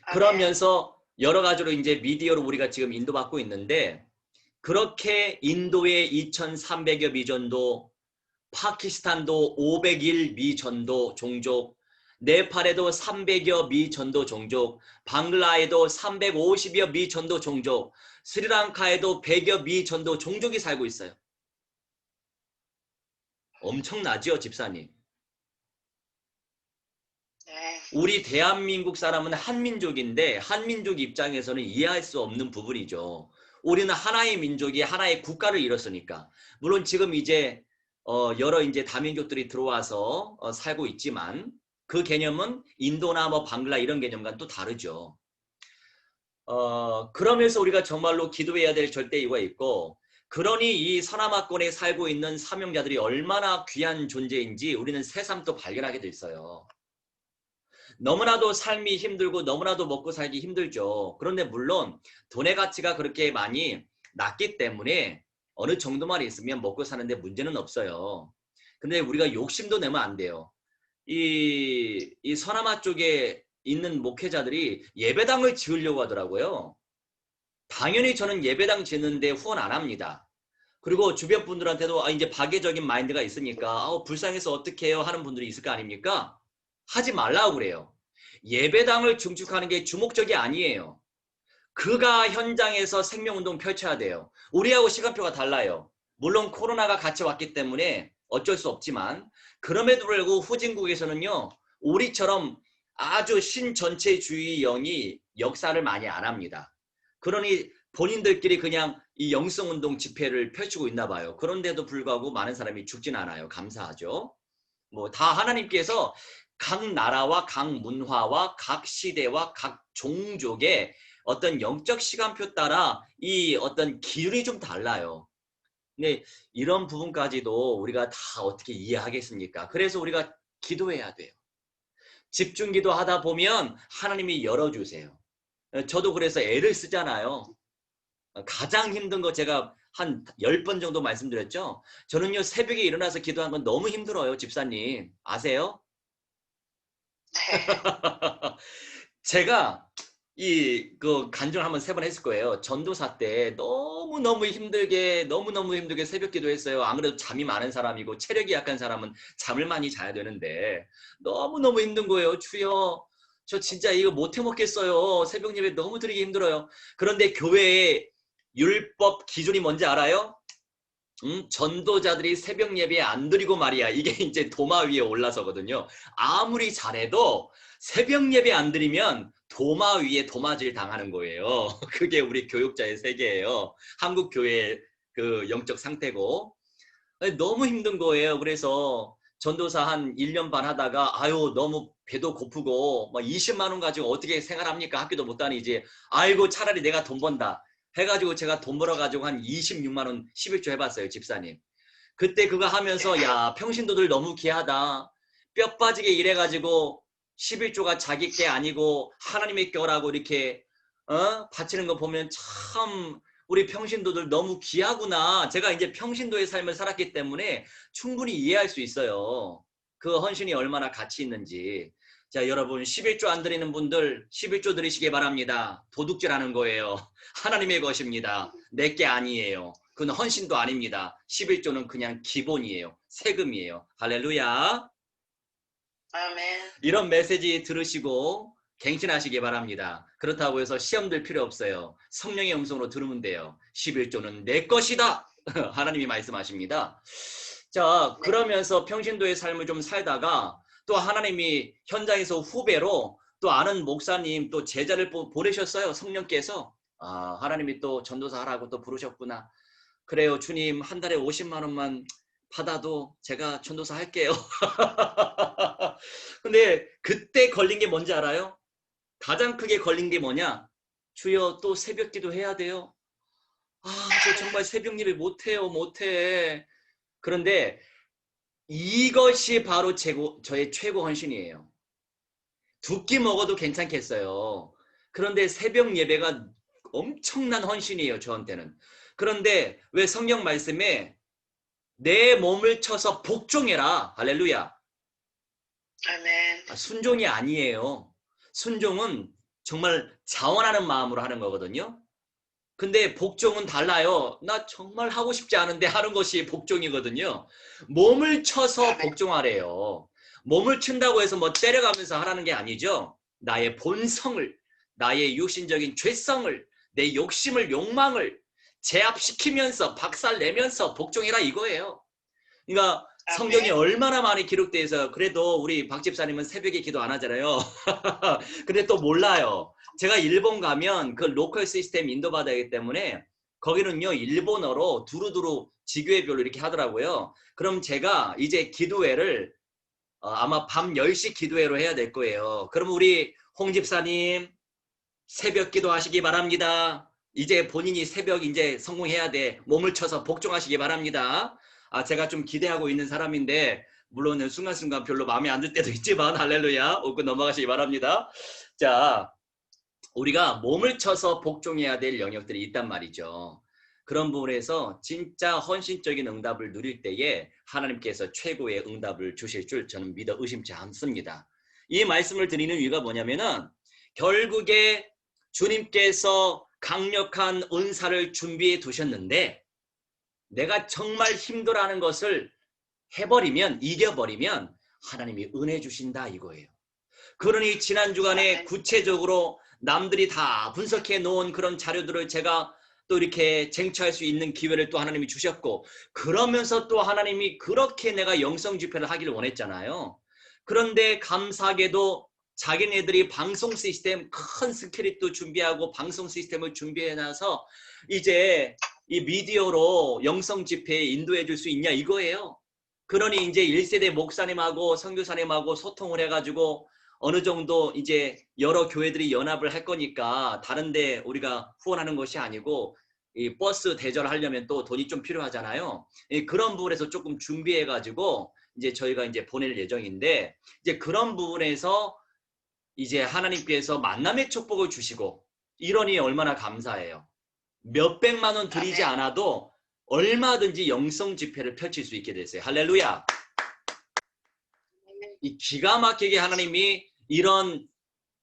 S2: 아멘.
S1: 그러면서 여러 가지로 이제 미디어로 우리가 지금 인도받고 있는데 그렇게 인도의 2,300여 미전도, 파키스탄도 500일 미전도 종족, 네팔에도 300여 미전도 종족, 방글라에도 350여 미전도 종족, 스리랑카에도 100여 미전도 종족이 살고 있어요. 엄청나죠, 집사님?
S2: 네.
S1: 우리 대한민국 사람은 한민족인데 한민족 입장에서는 이해할 수 없는 부분이죠. 우리는 하나의 민족이 하나의 국가를 이뤘으니까. 물론 지금 이제 여러 이제 다민족들이 들어와서 살고 있지만 그 개념은 인도나 뭐 방글라 이런 개념과는 또 다르죠. 그러면서 우리가 정말로 기도해야 될 절대 이유가 있고, 그러니 이 서남아권에 살고 있는 사명자들이 얼마나 귀한 존재인지 우리는 새삼 또 발견하게 됐어요. 너무나도 삶이 힘들고 너무나도 먹고 살기 힘들죠. 그런데 물론 돈의 가치가 그렇게 많이 낮기 때문에 어느 정도만 있으면 먹고 사는데 문제는 없어요. 근데 우리가 욕심도 내면 안 돼요. 이 서남아 쪽에 있는 목회자들이 예배당을 지으려고 하더라고요. 당연히 저는 예배당 짓는데 후원 안 합니다. 그리고 주변 분들한테도 이제 박애적인 마인드가 있으니까 불쌍해서 어떻게 해요 하는 분들이 있을 거 아닙니까? 하지 말라고 그래요. 예배당을 증축하는 게 주목적이 아니에요. 그가 현장에서 생명운동 펼쳐야 돼요. 우리하고 시간표가 달라요. 물론 코로나가 같이 왔기 때문에 어쩔 수 없지만 그럼에도 불구하고 후진국에서는요. 우리처럼 아주 신전체주의 영이 역사를 많이 안 합니다. 그러니 본인들끼리 그냥 이 영성운동 집회를 펼치고 있나 봐요. 그런데도 불구하고 많은 사람이 죽진 않아요. 감사하죠. 뭐 다 하나님께서 각 나라와 각 문화와 각 시대와 각 종족의 어떤 영적 시간표 따라 이 어떤 기준이 좀 달라요. 근데 이런 부분까지도 우리가 다 어떻게 이해하겠습니까? 그래서 우리가 기도해야 돼요. 집중 기도하다 보면 하나님이 열어주세요. 저도 그래서 애를 쓰잖아요. 가장 힘든 거 제가 한 10번 정도 말씀드렸죠. 저는요 새벽에 일어나서 기도하는 건 너무 힘들어요. 집사님 아세요?
S2: 네.
S1: 제가 그 간증을 한번 3번 했을 거예요. 전도사 때 너무너무 힘들게 새벽 기도했어요. 아무래도 잠이 많은 사람이고 체력이 약한 사람은 잠을 많이 자야 되는데 너무너무 힘든 거예요. 주여, 저 진짜 이거 못 해먹겠어요. 새벽 예배 너무 드리기 힘들어요. 그런데 교회의 율법 기준이 뭔지 알아요? 전도자들이 새벽 예배 안 드리고 말이야. 이게 이제 도마 위에 올라서거든요. 아무리 잘해도 새벽 예배 안 드리면 도마 위에 도마질 당하는 거예요. 그게 우리 교육자의 세계예요. 한국 교회의 그 영적 상태고. 너무 힘든 거예요. 그래서 전도사 한 1년 반 하다가 아유 너무 배도 고프고 막 20만 원 가지고 어떻게 생활합니까? 학교도 못 다니지. 아이고 차라리 내가 돈 번다. 해가지고 제가 돈 벌어가지고 한 26만 원 11조 해봤어요. 집사님. 그때 그거 하면서 야 평신도들 너무 귀하다. 뼈 빠지게 일해가지고 11조가 자기 게 아니고 하나님의 거라고 이렇게 바치는 거 보면 참 우리 평신도들 너무 귀하구나. 제가 이제 평신도의 삶을 살았기 때문에 충분히 이해할 수 있어요. 그 헌신이 얼마나 가치 있는지. 자, 여러분 11조 안 드리는 분들 11조 드리시기 바랍니다. 도둑질하는 거예요. 하나님의 것입니다. 내 게 아니에요. 그건 헌신도 아닙니다. 11조는 그냥 기본이에요. 세금이에요. 할렐루야.
S2: 아멘.
S1: 이런 메시지 들으시고 갱신하시기 바랍니다. 그렇다고 해서 시험 들 필요 없어요. 성령의 음성으로 들으면 돼요. 11조는 내 것이다. 하나님이 말씀하십니다. 자, 그러면서 평신도의 삶을 좀 살다가 또 하나님이 현장에서 후배로 또 아는 목사님 또 제자를 보내셨어요. 성령께서. 아, 하나님이 또 전도사 하라고 또 부르셨구나. 그래요, 주님 한 달에 50만 원만 받아도 제가 전도사 할게요. 근데 그때 걸린 게 뭔지 알아요? 가장 크게 걸린 게 뭐냐? 주여 또 새벽 기도 해야 돼요. 아, 저 정말 새벽 예배 못해. 그런데 이것이 바로 저의 최고 헌신이에요. 두 끼 먹어도 괜찮겠어요. 그런데 새벽 예배가 엄청난 헌신이에요, 저한테는. 그런데 왜 성경 말씀에 내 몸을 쳐서 복종해라. 할렐루야.
S2: 아멘.
S1: 순종이 아니에요. 순종은 정말 자원하는 마음으로 하는 거거든요. 근데 복종은 달라요. 나 정말 하고 싶지 않은데 하는 것이 복종이거든요. 몸을 쳐서 복종하래요. 몸을 친다고 해서 뭐 때려가면서 하라는 게 아니죠. 나의 본성을, 나의 육신적인 죄성을, 내 욕심을, 욕망을 제압시키면서 박살내면서 복종해라 이거예요. 그러니까 성경이 얼마나 많이 기록되어 있어요. 그래도 우리 박 집사님은 새벽에 기도 안 하잖아요. 근데 또 몰라요. 제가 일본 가면 그 로컬 시스템 인도받아야 하기 때문에 거기는요 일본어로 두루두루 지교회별로 이렇게 하더라고요. 그럼 제가 이제 기도회를 아마 밤 10시 기도회로 해야 될 거예요. 그럼 우리 홍 집사님 새벽 기도하시기 바랍니다. 이제 본인이 새벽 이제 성공해야 돼. 몸을 쳐서 복종하시기 바랍니다. 아, 제가 좀 기대하고 있는 사람인데 물론 순간순간 별로 마음에 안 들 때도 있지만 할렐루야 웃고 넘어가시기 바랍니다. 자, 우리가 몸을 쳐서 복종해야 될 영역들이 있단 말이죠. 그런 부분에서 진짜 헌신적인 응답을 누릴 때에 하나님께서 최고의 응답을 주실 줄 저는 믿어 의심치 않습니다. 이 말씀을 드리는 이유가 뭐냐면은 결국에 주님께서 강력한 은사를 준비해 두셨는데 내가 정말 힘들어하는 것을 해버리면 이겨버리면 하나님이 은혜 주신다 이거예요. 그러니 지난 주간에 구체적으로 남들이 다 분석해 놓은 그런 자료들을 제가 또 이렇게 쟁취할 수 있는 기회를 또 하나님이 주셨고 그러면서 또 하나님이 그렇게 내가 영성 집회를 하기를 원했잖아요. 그런데 감사하게도 자기네들이 방송 시스템 큰 스크립도 준비하고 방송 시스템을 준비해놔서 이제 이 미디어로 영성 집회에 인도해 줄 수 있냐 이거예요. 그러니 이제 1세대 목사님하고 선교사님하고 소통을 해가지고 어느 정도 이제 여러 교회들이 연합을 할 거니까 다른데 우리가 후원하는 것이 아니고 이 버스 대절하려면 또 돈이 좀 필요하잖아요. 그런 부분에서 조금 준비해가지고 이제 저희가 이제 보낼 예정인데 이제 그런 부분에서 이제 하나님께서 만남의 축복을 주시고 이러니 얼마나 감사해요. 몇백만 원 드리지 않아도 얼마든지 영성 집회를 펼칠 수 있게 됐어요. 할렐루야. 이 기가 막히게 하나님이 이런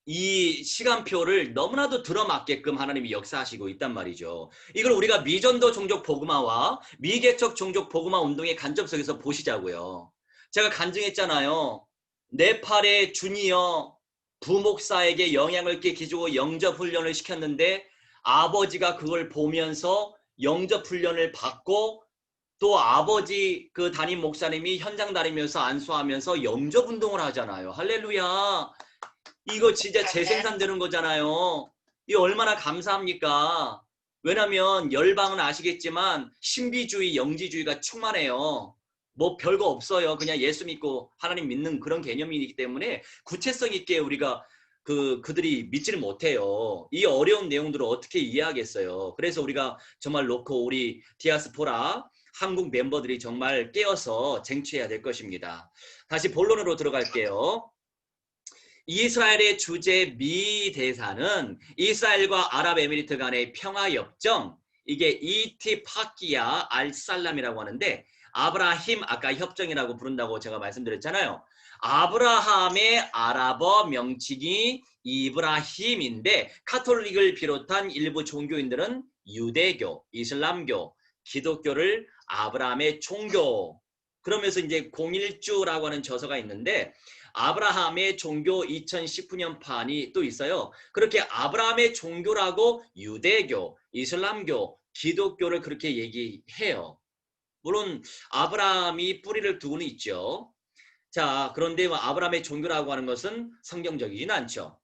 S1: 이 시간표를 너무나도 들어맞게끔 하나님이 역사하시고 있단 말이죠. 이걸 우리가 미전도 종족 복음화와 미개척 종족 복음화 운동의 관점 속에서 보시자고요. 제가 간증했잖아요. 네팔의 주니어 부목사에게 영향을 끼치고 영접 훈련을 시켰는데 아버지가 그걸 보면서 영접 훈련을 받고 또 아버지 그 담임 목사님이 현장 다니면서 안수하면서 영접 운동을 하잖아요. 할렐루야. 이거 진짜 재생산되는 거잖아요. 이거 얼마나 감사합니까? 왜냐면 열방은 아시겠지만 신비주의, 영지주의가 충만해요. 뭐 별거 없어요. 그냥 예수 믿고 하나님 믿는 그런 개념이기 때문에 구체성 있게 우리가 그들이 믿지를 못해요. 이 어려운 내용들을 어떻게 이해하겠어요. 그래서 우리가 정말 놓고 우리 디아스포라 한국 멤버들이 정말 깨어서 쟁취해야 될 것입니다. 다시 본론으로 들어갈게요. 이스라엘의 주재 미 대사는 이스라엘과 아랍에미리트 간의 평화협정, 이게 이티파키야 알살람이라고 하는데 아브라힘 아까 협정이라고 부른다고 제가 말씀드렸잖아요. 아브라함의 아랍어 명칭이 이브라힘인데 카톨릭을 비롯한 일부 종교인들은 유대교, 이슬람교, 기독교를 아브라함의 종교, 그러면서 이제 공일주라고 하는 저서가 있는데 아브라함의 종교 2019년 판이 또 있어요. 그렇게 아브라함의 종교라고 유대교, 이슬람교, 기독교를 그렇게 얘기해요. 물론 아브라함이 뿌리를 두고는 있죠. 자, 그런데 아브라함의 종교라고 하는 것은 성경적이진 않죠.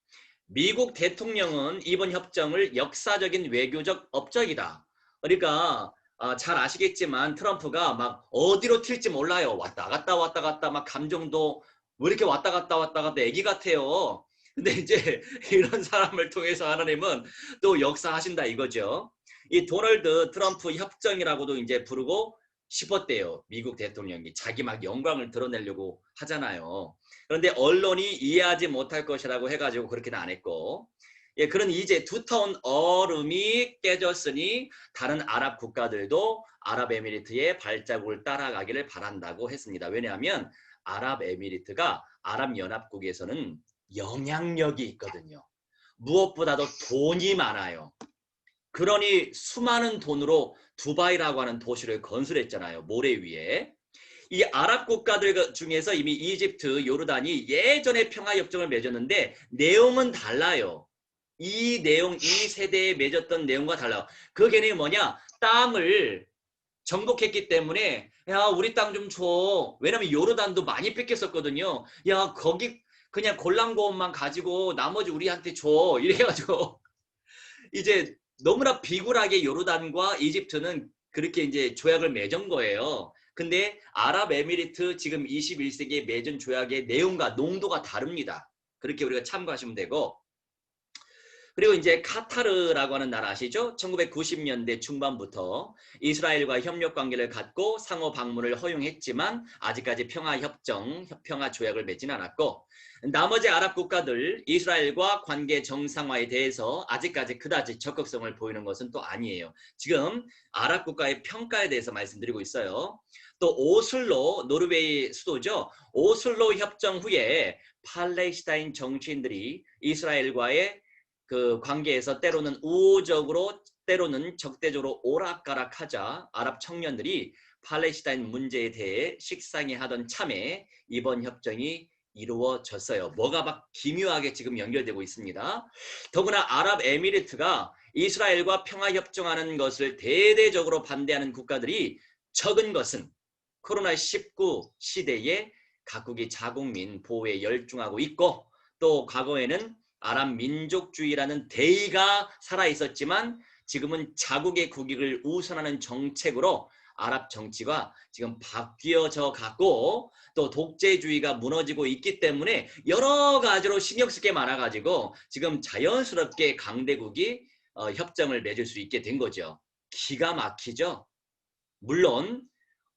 S1: 미국 대통령은 이번 협정을 역사적인 외교적 업적이다. 그러니까 잘 아시겠지만 트럼프가 막 어디로 튈지 몰라요. 왔다 갔다 왔다 갔다 막 감정도 왜 이렇게 왔다 갔다 애기 같아요. 근데 이제 이런 사람을 통해서 하나님은 또 역사하신다 이거죠. 이 도널드 트럼프 협정이라고도 이제 부르고 싶었대요. 미국 대통령이 자기 막 영광을 드러내려고 하잖아요. 그런데 언론이 이해하지 못할 것이라고 해가지고 그렇게는 안 했고, 예, 그런 이제 두터운 얼음이 깨졌으니 다른 아랍 국가들도 아랍에미리트의 발자국을 따라가기를 바란다고 했습니다. 왜냐하면 아랍에미리트가 아랍연합국에서는 영향력이 있거든요. 무엇보다도 돈이 많아요. 그러니 수많은 돈으로 두바이라고 하는 도시를 건설했잖아요. 모래 위에. 이 아랍 국가들 중에서 이미 이집트, 요르단이 예전에 평화협정을 맺었는데 내용은 달라요. 이 내용, 이 세대에 맺었던 내용과 달라요. 그 개념이 뭐냐? 땅을 정복했기 때문에 야 우리 땅 좀 줘. 왜냐면 요르단도 많이 뺏겼었거든요. 야 거기 그냥 골란고원만 가지고 나머지 우리한테 줘. 이래가지고 이제 너무나 비굴하게 요르단과 이집트는 그렇게 이제 조약을 맺은 거예요. 근데 아랍에미리트 지금 21세기에 맺은 조약의 내용과 농도가 다릅니다. 그렇게 우리가 참고하시면 되고, 그리고 이제 카타르라고 하는 나라 아시죠? 1990년대 중반부터 이스라엘과 협력 관계를 갖고 상호 방문을 허용했지만 아직까지 평화협정, 평화조약을 맺진 않았고, 나머지 아랍 국가들 이스라엘과 관계 정상화에 대해서 아직까지 그다지 적극성을 보이는 것은 또 아니에요. 지금 아랍 국가의 평가에 대해서 말씀드리고 있어요. 또 오슬로, 노르웨이 수도죠. 오슬로 협정 후에 팔레스타인 정치인들이 이스라엘과의 그 관계에서 때로는 우호적으로 때로는 적대적으로 오락가락하자 아랍 청년들이 팔레스타인 문제에 대해 식상해하던 참에 이번 협정이 이루어졌어요. 뭐가 막 기묘하게 지금 연결되고 있습니다. 더구나 아랍에미리트가 이스라엘과 평화협정하는 것을 대대적으로 반대하는 국가들이 적은 것은 코로나19 시대에 각국이 자국민 보호에 열중하고 있고, 또 과거에는 아랍 민족주의라는 대의가 살아있었지만 지금은 자국의 국익을 우선하는 정책으로 아랍 정치가 지금 바뀌어져 갔고, 또 독재주의가 무너지고 있기 때문에 여러 가지로 신경 쓸 게 많아가지고 지금 자연스럽게 강대국이 협정을 맺을 수 있게 된 거죠. 기가 막히죠. 물론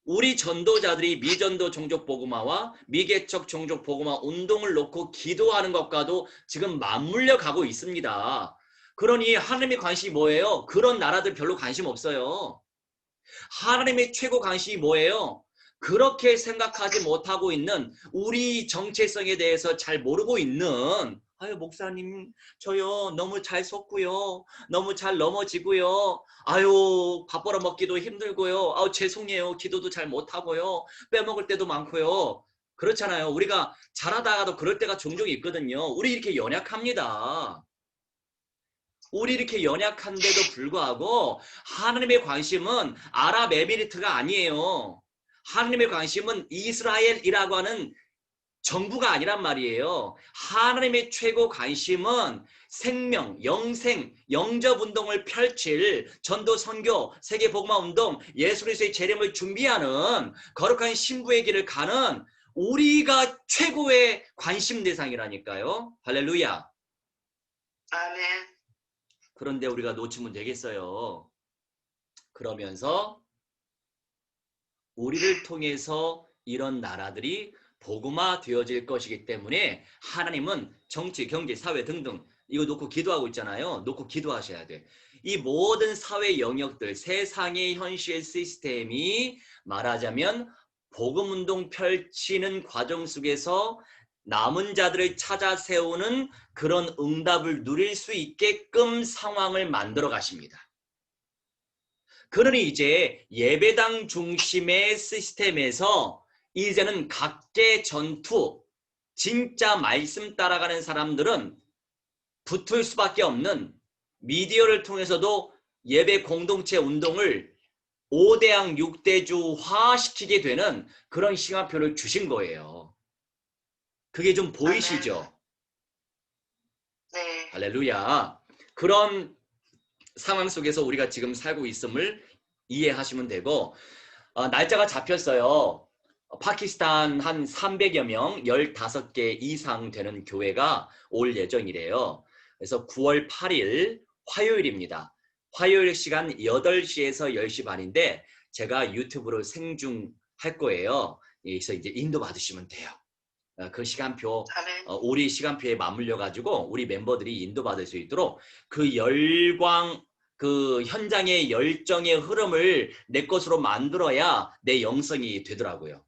S1: 우리 전도자들이 미전도 종족 복음화와 미개척 종족 복음화 운동을 놓고 기도하는 것과도 지금 맞물려 가고 있습니다. 그러니 하나님의 관심이 뭐예요? 그런 나라들 별로 관심 없어요. 하나님의 최고 관심이 뭐예요? 그렇게 생각하지 못하고 있는, 우리 정체성에 대해서 잘 모르고 있는, 아유 목사님 저요 너무 잘 속고요. 너무 잘 넘어지고요. 아유 밥 벌어 먹기도 힘들고요. 아유 죄송해요. 기도도 잘 못하고요. 빼먹을 때도 많고요. 그렇잖아요. 우리가 잘하다가도 그럴 때가 종종 있거든요. 우리 이렇게 연약합니다. 우리 이렇게 연약한데도 불구하고 하나님의 관심은 아랍에미리트가 아니에요. 하나님의 관심은 이스라엘이라고 하는 정부가 아니란 말이에요. 하나님의 최고 관심은 생명, 영생, 영접운동을 펼칠 전도 선교, 세계복음화운동, 예수 그리스도의 재림을 준비하는 거룩한 신부의 길을 가는 우리가 최고의 관심 대상이라니까요. 할렐루야.
S2: 아멘.
S1: 그런데 우리가 놓치면 되겠어요. 그러면서 우리를 통해서 이런 나라들이 복음화 되어질 것이기 때문에 하나님은 정치, 경제, 사회 등등 이거 놓고 기도하고 있잖아요. 놓고 기도하셔야 돼. 이 모든 사회 영역들, 세상의 현실 시스템이 말하자면 복음운동 펼치는 과정 속에서 남은 자들을 찾아 세우는 그런 응답을 누릴 수 있게끔 상황을 만들어 가십니다. 그러니 이제 예배당 중심의 시스템에서 이제는 각계 전투, 진짜 말씀 따라가는 사람들은 붙을 수밖에 없는 미디어를 통해서도 예배 공동체 운동을 5대양 6대주화 시키게 되는 그런 시간표를 주신 거예요. 그게 좀 보이시죠?
S2: 네.
S1: 할렐루야. 그런 상황 속에서 우리가 지금 살고 있음을 이해하시면 되고 날짜가 잡혔어요. 파키스탄 한 300여 명, 15개 이상 되는 교회가 올 예정이래요. 그래서 9월 8일 화요일입니다. 화요일 시간 8시에서 10시 반인데 제가 유튜브로 생중할 거예요. 그래서 이제 인도 받으시면 돼요. 그 시간표,
S2: 아멘.
S1: 우리 시간표에 맞물려 가지고 우리 멤버들이 인도받을 수 있도록 그 열광, 그 현장의 열정의 흐름을 내 것으로 만들어야 내 영성이 되더라고요.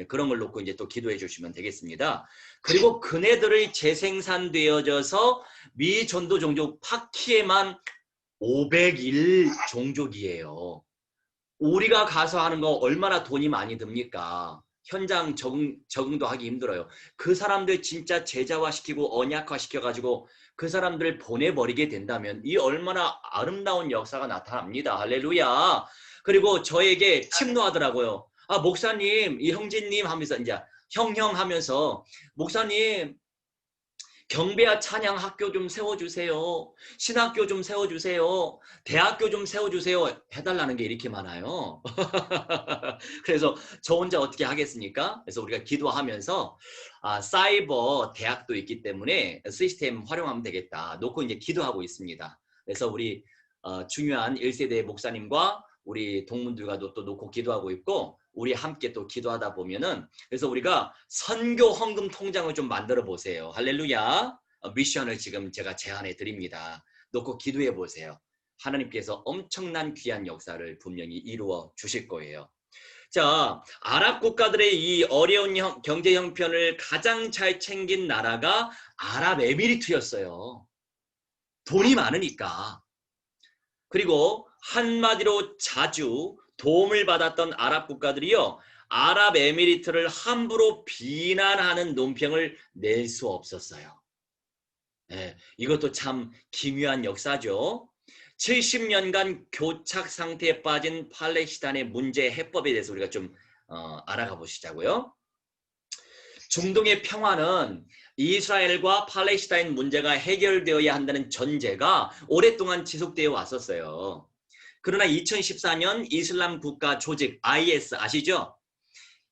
S1: 그런 걸 놓고 이제 또 기도해 주시면 되겠습니다. 그리고 그네들을 재생산되어져서 미 전도 종족 파키에만 501 종족이에요. 우리가 가서 하는 거 얼마나 돈이 많이 듭니까? 현장 적응도 하기 힘들어요. 그 사람들 진짜 제자화시키고 언약화시켜가지고 그 사람들을 보내버리게 된다면 이 얼마나 아름다운 역사가 나타납니다. 할렐루야. 그리고 저에게 침노하더라고요. 아 목사님, 이 형제님 하면서 이제 형형 하면서 목사님 경배와 찬양 학교 좀 세워주세요. 신학교 좀 세워주세요. 대학교 좀 세워주세요. 해달라는 게 이렇게 많아요. 그래서 저 혼자 어떻게 하겠습니까? 그래서 우리가 기도하면서 사이버 대학도 있기 때문에 시스템 활용하면 되겠다. 놓고 이제 기도하고 있습니다. 그래서 우리 중요한 1세대 목사님과 우리 동문들과도 또 놓고 기도하고 있고 우리 함께 또 기도하다 보면은 그래서 우리가 선교 헌금 통장을 좀 만들어 보세요. 할렐루야. 미션을 지금 제가 제안해 드립니다. 놓고 기도해 보세요. 하나님께서 엄청난 귀한 역사를 분명히 이루어 주실 거예요. 자, 아랍 국가들의 이 어려운 경제 형편을 가장 잘 챙긴 나라가 아랍에미리트였어요. 돈이 많으니까. 그리고 한마디로 자주 도움을 받았던 아랍 국가들이요. 아랍에미리트를 함부로 비난하는 논평을 낼 수 없었어요. 네, 이것도 참 기묘한 역사죠. 70년간 교착 상태에 빠진 팔레스타인의 문제 해법에 대해서 우리가 좀 알아가 보시자고요. 중동의 평화는 이스라엘과 팔레스타인 문제가 해결되어야 한다는 전제가 오랫동안 지속되어 왔었어요. 그러나 2014년 이슬람 국가 조직 IS 아시죠?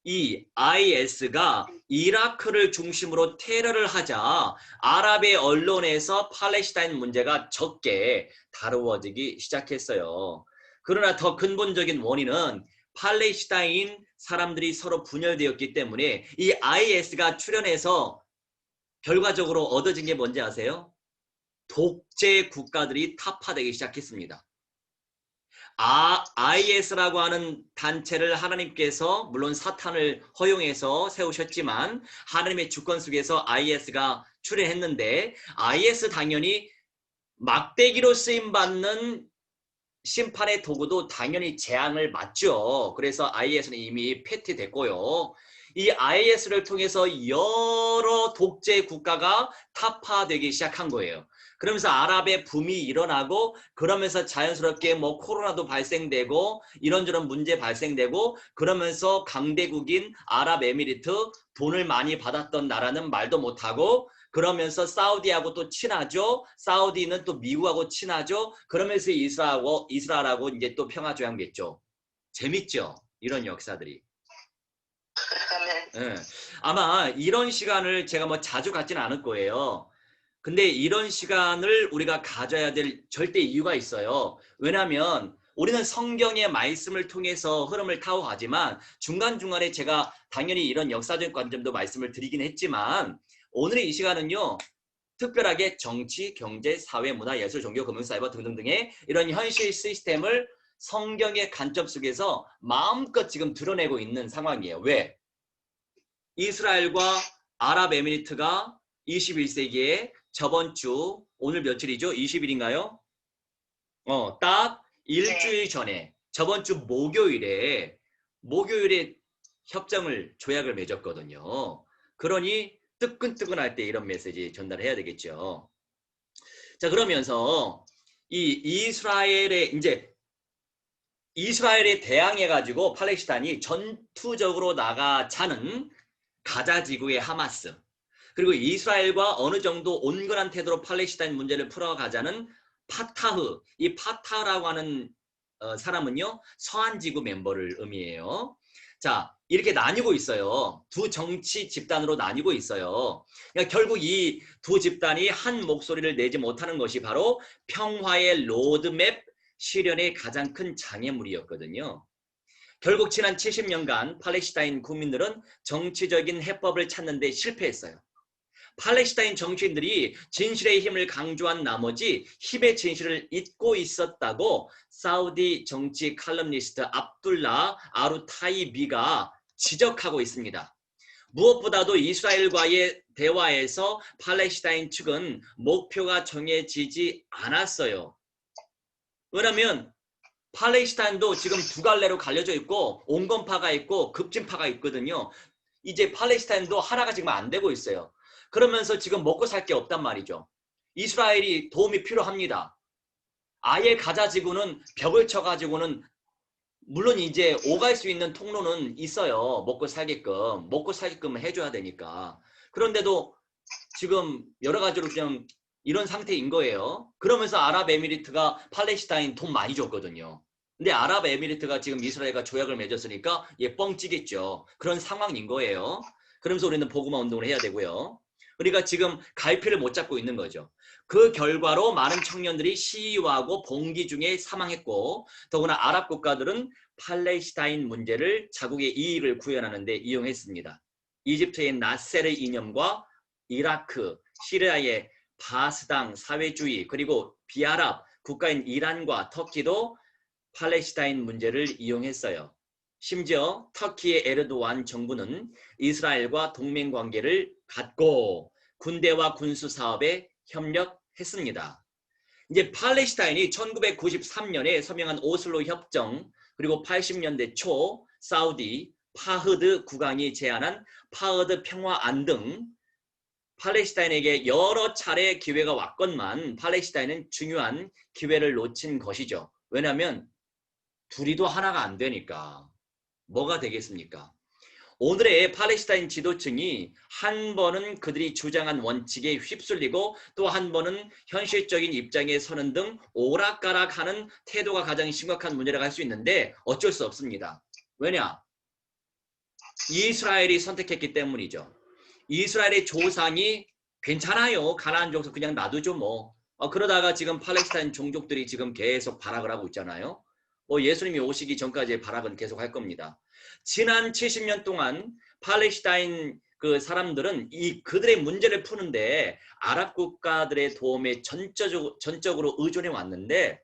S1: 이 IS가 이라크를 중심으로 테러를 하자 아랍의 언론에서 팔레스타인 문제가 적게 다루어지기 시작했어요. 그러나 더 근본적인 원인은 팔레스타인 사람들이 서로 분열되었기 때문에 이 IS가 출현해서 결과적으로 얻어진 게 뭔지 아세요? 독재 국가들이 타파되기 시작했습니다. IS라고 하는 단체를 하나님께서 물론 사탄을 허용해서 세우셨지만 하나님의 주권 속에서 IS가 출현했는데 IS 당연히 막대기로 쓰임받는 심판의 도구도 당연히 재앙을 맞죠. 그래서 IS는 이미 폐퇴됐고요. 이 IS를 통해서 여러 독재 국가가 타파되기 시작한 거예요. 그러면서 아랍의 붐이 일어나고 그러면서 자연스럽게 뭐 코로나도 발생되고 이런저런 문제 발생되고 그러면서 강대국인 아랍에미리트 돈을 많이 받았던 나라는 말도 못하고 그러면서 사우디하고 또 친하죠. 사우디는 또 미국하고 친하죠. 그러면서 이스라엘하고 이제 또 평화 조약맺죠. 재밌죠? 이런 역사들이.
S2: 아멘.
S1: 예. 아마 이런 시간을 제가 뭐 자주 갖지는 않을 거예요. 근데 이런 시간을 우리가 가져야 될 절대 이유가 있어요. 왜냐하면 우리는 성경의 말씀을 통해서 흐름을 타고 가지만 중간중간에 제가 당연히 이런 역사적 관점도 말씀을 드리긴 했지만 오늘의 이 시간은요. 특별하게 정치, 경제, 사회, 문화, 예술, 종교, 금융, 사이버 등등등의 이런 현실 시스템을 성경의 관점 속에서 마음껏 지금 드러내고 있는 상황이에요. 왜? 이스라엘과 아랍에미리트가 21세기에 저번 주 오늘 며칠이죠? 20일인가요? 딱 일주일 전에 저번 주 목요일에 협정을 조약을 맺었거든요. 그러니 뜨끈뜨끈할 때 이런 메시지 전달해야 되겠죠. 자, 그러면서 이스라엘에 대항해 가지고 팔레스타인이 전투적으로 나가자는 가자 지구의 하마스, 그리고 이스라엘과 어느 정도 온건한 태도로 팔레스타인 문제를 풀어가자는 파타흐, 이 파타흐라고 하는 사람은요 서한지구 멤버를 의미해요. 자, 이렇게 나뉘고 있어요. 두 정치 집단으로 나뉘고 있어요. 그러니까 결국 이 두 집단이 한 목소리를 내지 못하는 것이 바로 평화의 로드맵 실현의 가장 큰 장애물이었거든요. 결국 지난 70년간 팔레스타인 국민들은 정치적인 해법을 찾는 데 실패했어요. 팔레스타인 정치인들이 진실의 힘을 강조한 나머지 힘의 진실을 잊고 있었다고 사우디 정치 칼럼니스트 압둘라 아루타이비가 지적하고 있습니다. 무엇보다도 이스라엘과의 대화에서 팔레스타인 측은 목표가 정해지지 않았어요. 왜냐하면 팔레스타인도 지금 두 갈래로 갈려져 있고 온건파가 있고 급진파가 있거든요. 이제 팔레스타인도 하나가 지금 안 되고 있어요. 그러면서 지금 먹고 살 게 없단 말이죠. 이스라엘이 도움이 필요합니다. 아예 가자 지구는 벽을 쳐가지고는 물론 이제 오갈 수 있는 통로는 있어요. 먹고 살게끔 해줘야 되니까. 그런데도 지금 여러 가지로 그냥 이런 상태인 거예요. 그러면서 아랍에미리트가 팔레스타인 돈 많이 줬거든요. 근데 아랍에미리트가 지금 이스라엘과 조약을 맺었으니까 뻥찌겠죠. 그런 상황인 거예요. 그러면서 우리는 복음화 운동을 해야 되고요. 우리가 지금 갈피를 못 잡고 있는 거죠. 그 결과로 많은 청년들이 시위하고 봉기 중에 사망했고 더구나 아랍 국가들은 팔레스타인 문제를 자국의 이익을 구현하는 데 이용했습니다. 이집트의 나세르 이념과 이라크, 시리아의 바스당 사회주의, 그리고 비아랍 국가인 이란과 터키도 팔레스타인 문제를 이용했어요. 심지어 터키의 에르도안 정부는 이스라엘과 동맹 관계를 갖고 군대와 군수 사업에 협력했습니다. 이제 팔레스타인이 1993년에 서명한 오슬로 협정, 그리고 80년대 초 사우디 파흐드 국왕이 제안한 파흐드 평화안 등 팔레스타인에게 여러 차례 기회가 왔건만 팔레스타인은 중요한 기회를 놓친 것이죠. 왜냐하면 둘이도 하나가 안 되니까 뭐가 되겠습니까? 오늘의 팔레스타인 지도층이 한 번은 그들이 주장한 원칙에 휩쓸리고 또 한 번은 현실적인 입장에 서는 등 오락가락하는 태도가 가장 심각한 문제라고 할 수 있는데 어쩔 수 없습니다. 왜냐? 이스라엘이 선택했기 때문이죠. 이스라엘의 조상이 괜찮아요. 가나안 족속 그냥 놔두죠 뭐. 그러다가 지금 팔레스타인 종족들이 지금 계속 발악을 하고 있잖아요. 예수님이 오시기 전까지의 발악은 계속 할 겁니다. 지난 70년 동안 팔레스타인 그 사람들은 그들의 문제를 푸는데 아랍 국가들의 도움에 전적으로 의존해 왔는데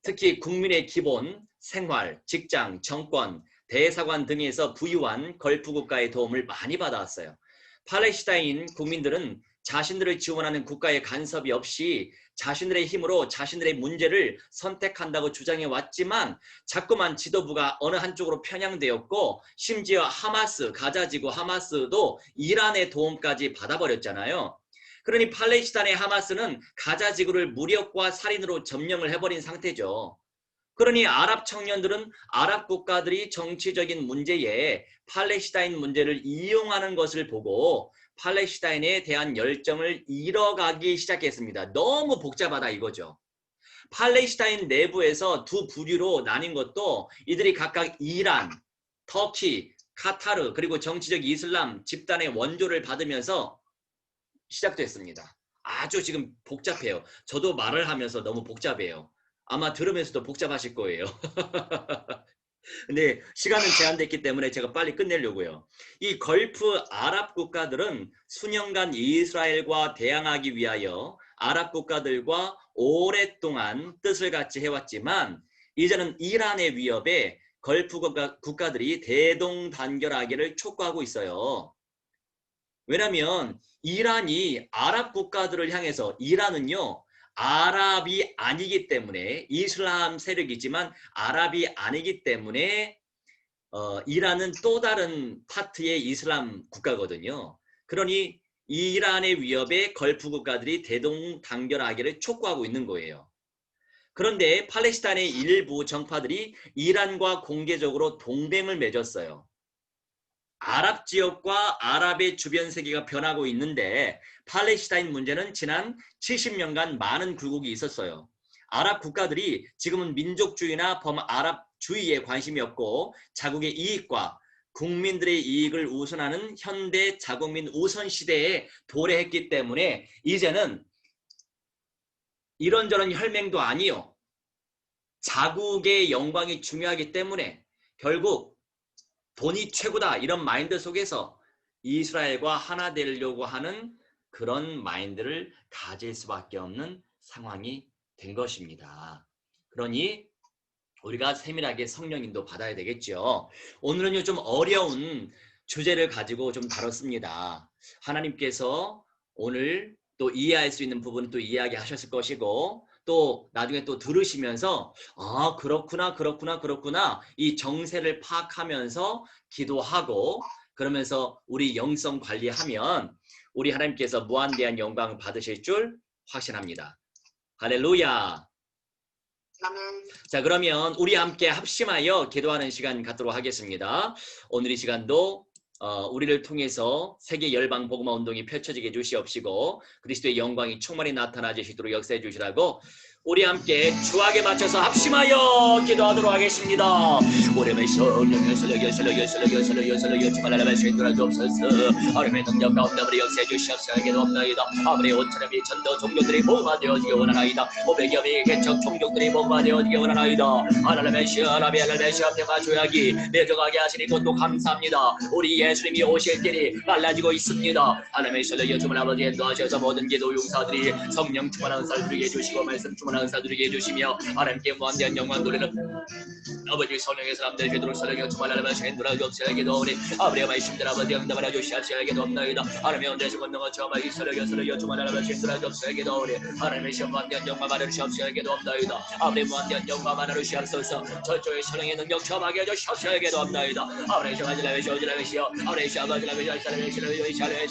S1: 특히 국민의 기본, 생활, 직장, 정권, 대사관 등에서 부유한 걸프 국가의 도움을 많이 받아왔어요. 팔레스타인 국민들은 자신들을 지원하는 국가의 간섭이 없이 자신들의 힘으로 자신들의 문제를 선택한다고 주장해 왔지만 자꾸만 지도부가 어느 한쪽으로 편향되었고 심지어 하마스, 가자지구 하마스도 이란의 도움까지 받아버렸잖아요. 그러니 팔레스타인의 하마스는 가자지구를 무력과 살인으로 점령을 해버린 상태죠. 그러니 아랍 청년들은 아랍 국가들이 정치적인 문제에 팔레스타인 문제를 이용하는 것을 보고 팔레스타인에 대한 열정을 잃어가기 시작했습니다. 너무 복잡하다 이거죠. 팔레스타인 내부에서 두 부류로 나뉜 것도 이들이 각각 이란, 터키, 카타르 그리고 정치적 이슬람 집단의 원조를 받으면서 시작됐습니다. 아주 지금 복잡해요. 저도 말을 하면서 너무 복잡해요. 아마 들으면서도 복잡하실 거예요. 근데 시간은 제한됐기 때문에 제가 빨리 끝내려고요. 이 걸프 아랍 국가들은 수년간 이스라엘과 대항하기 위하여 아랍 국가들과 오랫동안 뜻을 같이 해왔지만 이제는 이란의 위협에 걸프 국가들이 대동단결하기를 촉구하고 있어요. 왜냐하면 이란이 아랍 국가들을 향해서 이란은요. 아랍이 아니기 때문에 이슬람 세력이지만 아랍이 아니기 때문에 이란은 또 다른 파트의 이슬람 국가거든요. 그러니 이란의 위협에 걸프 국가들이 대동단결하기를 촉구하고 있는 거예요. 그런데 팔레스타인의 일부 정파들이 이란과 공개적으로 동맹을 맺었어요. 아랍 지역과 아랍의 주변 세계가 변하고 있는데 팔레스타인 문제는 지난 70년간 많은 굴곡이 있었어요. 아랍 국가들이 지금은 민족주의나 범아랍주의에 관심이 없고 자국의 이익과 국민들의 이익을 우선하는 현대 자국민 우선 시대에 도래했기 때문에 이제는 이런저런 혈맹도 아니요. 자국의 영광이 중요하기 때문에 결국 돈이 최고다 이런 마인드 속에서 이스라엘과 하나 되려고 하는 그런 마인드를 가질 수밖에 없는 상황이 된 것입니다. 그러니 우리가 세밀하게 성령님도 받아야 되겠죠. 오늘은요 좀 어려운 주제를 가지고 좀 다뤘습니다. 하나님께서 오늘 또 이해할 수 있는 부분은 또 이야기하셨을 것이고 또 나중에 또 들으시면서 아 그렇구나 이 정세를 파악하면서 기도하고 그러면서 우리 영성 관리하면 우리 하나님께서 무한대한 영광을 받으실 줄 확신합니다. 할렐루야.
S2: 아멘.
S1: 자 그러면 우리 함께 합심하여 기도하는 시간 갖도록 하겠습니다. 오늘 이 시간도 우리를 통해서 세계 열방 복음화 운동이 펼쳐지게 주시옵시고 그리스도의 영광이 충만히 나타나 주시도록 역사해 주시라고 우리 함께 주악에 맞춰서 합심하여 기도하도록 하겠습니다. 오래매 성령의 설령 주말라라 신도라 주옵소서. 하나님의 능력 가운데 우리 역사해 주시옵소서. 기도합나이다. 아무리 온천의 미천도 종교들이 복음화되어지기 원하나이다. 500여의 개척 종교들이 복음화되어지기 원하나이다. 하나님의 시아라비 하나님의 시합대가 조약이 내정하게 하시니 그것도 감사합니다. 우리 예수님이 오실 길이 빨라지고 있습니다. 하나님의 설령 주말 아버지에 도하셔서 모든 기도 용사들이 성령 충만한 살들에게 해주시고 말씀 충만한 은사들에게 해주시며 하나님께 무한대한 영광 노래는 아버지 성령의 사람들 되도록 성령의 주말하나마 쉔도라 주옵시게 도우니 아버지의 말씀들 아버지 응답하라 주시옵시게 도옵나이다. 하나님의 언제시 권능을 저마이 성령의 주말하나마 쉔도라 주옵시게 도우니 하나님의 무한대한 영광 받아 주시옵시게 도옵나이다. 아버지 무한대한 영광 받아 주시옵소서. 저쪽의 성령의 능력 저마게 해주시옵시게 도옵나이다. 아버지 저마지라메 저지라메시오 아버지 샤바지라메 샤라메시라메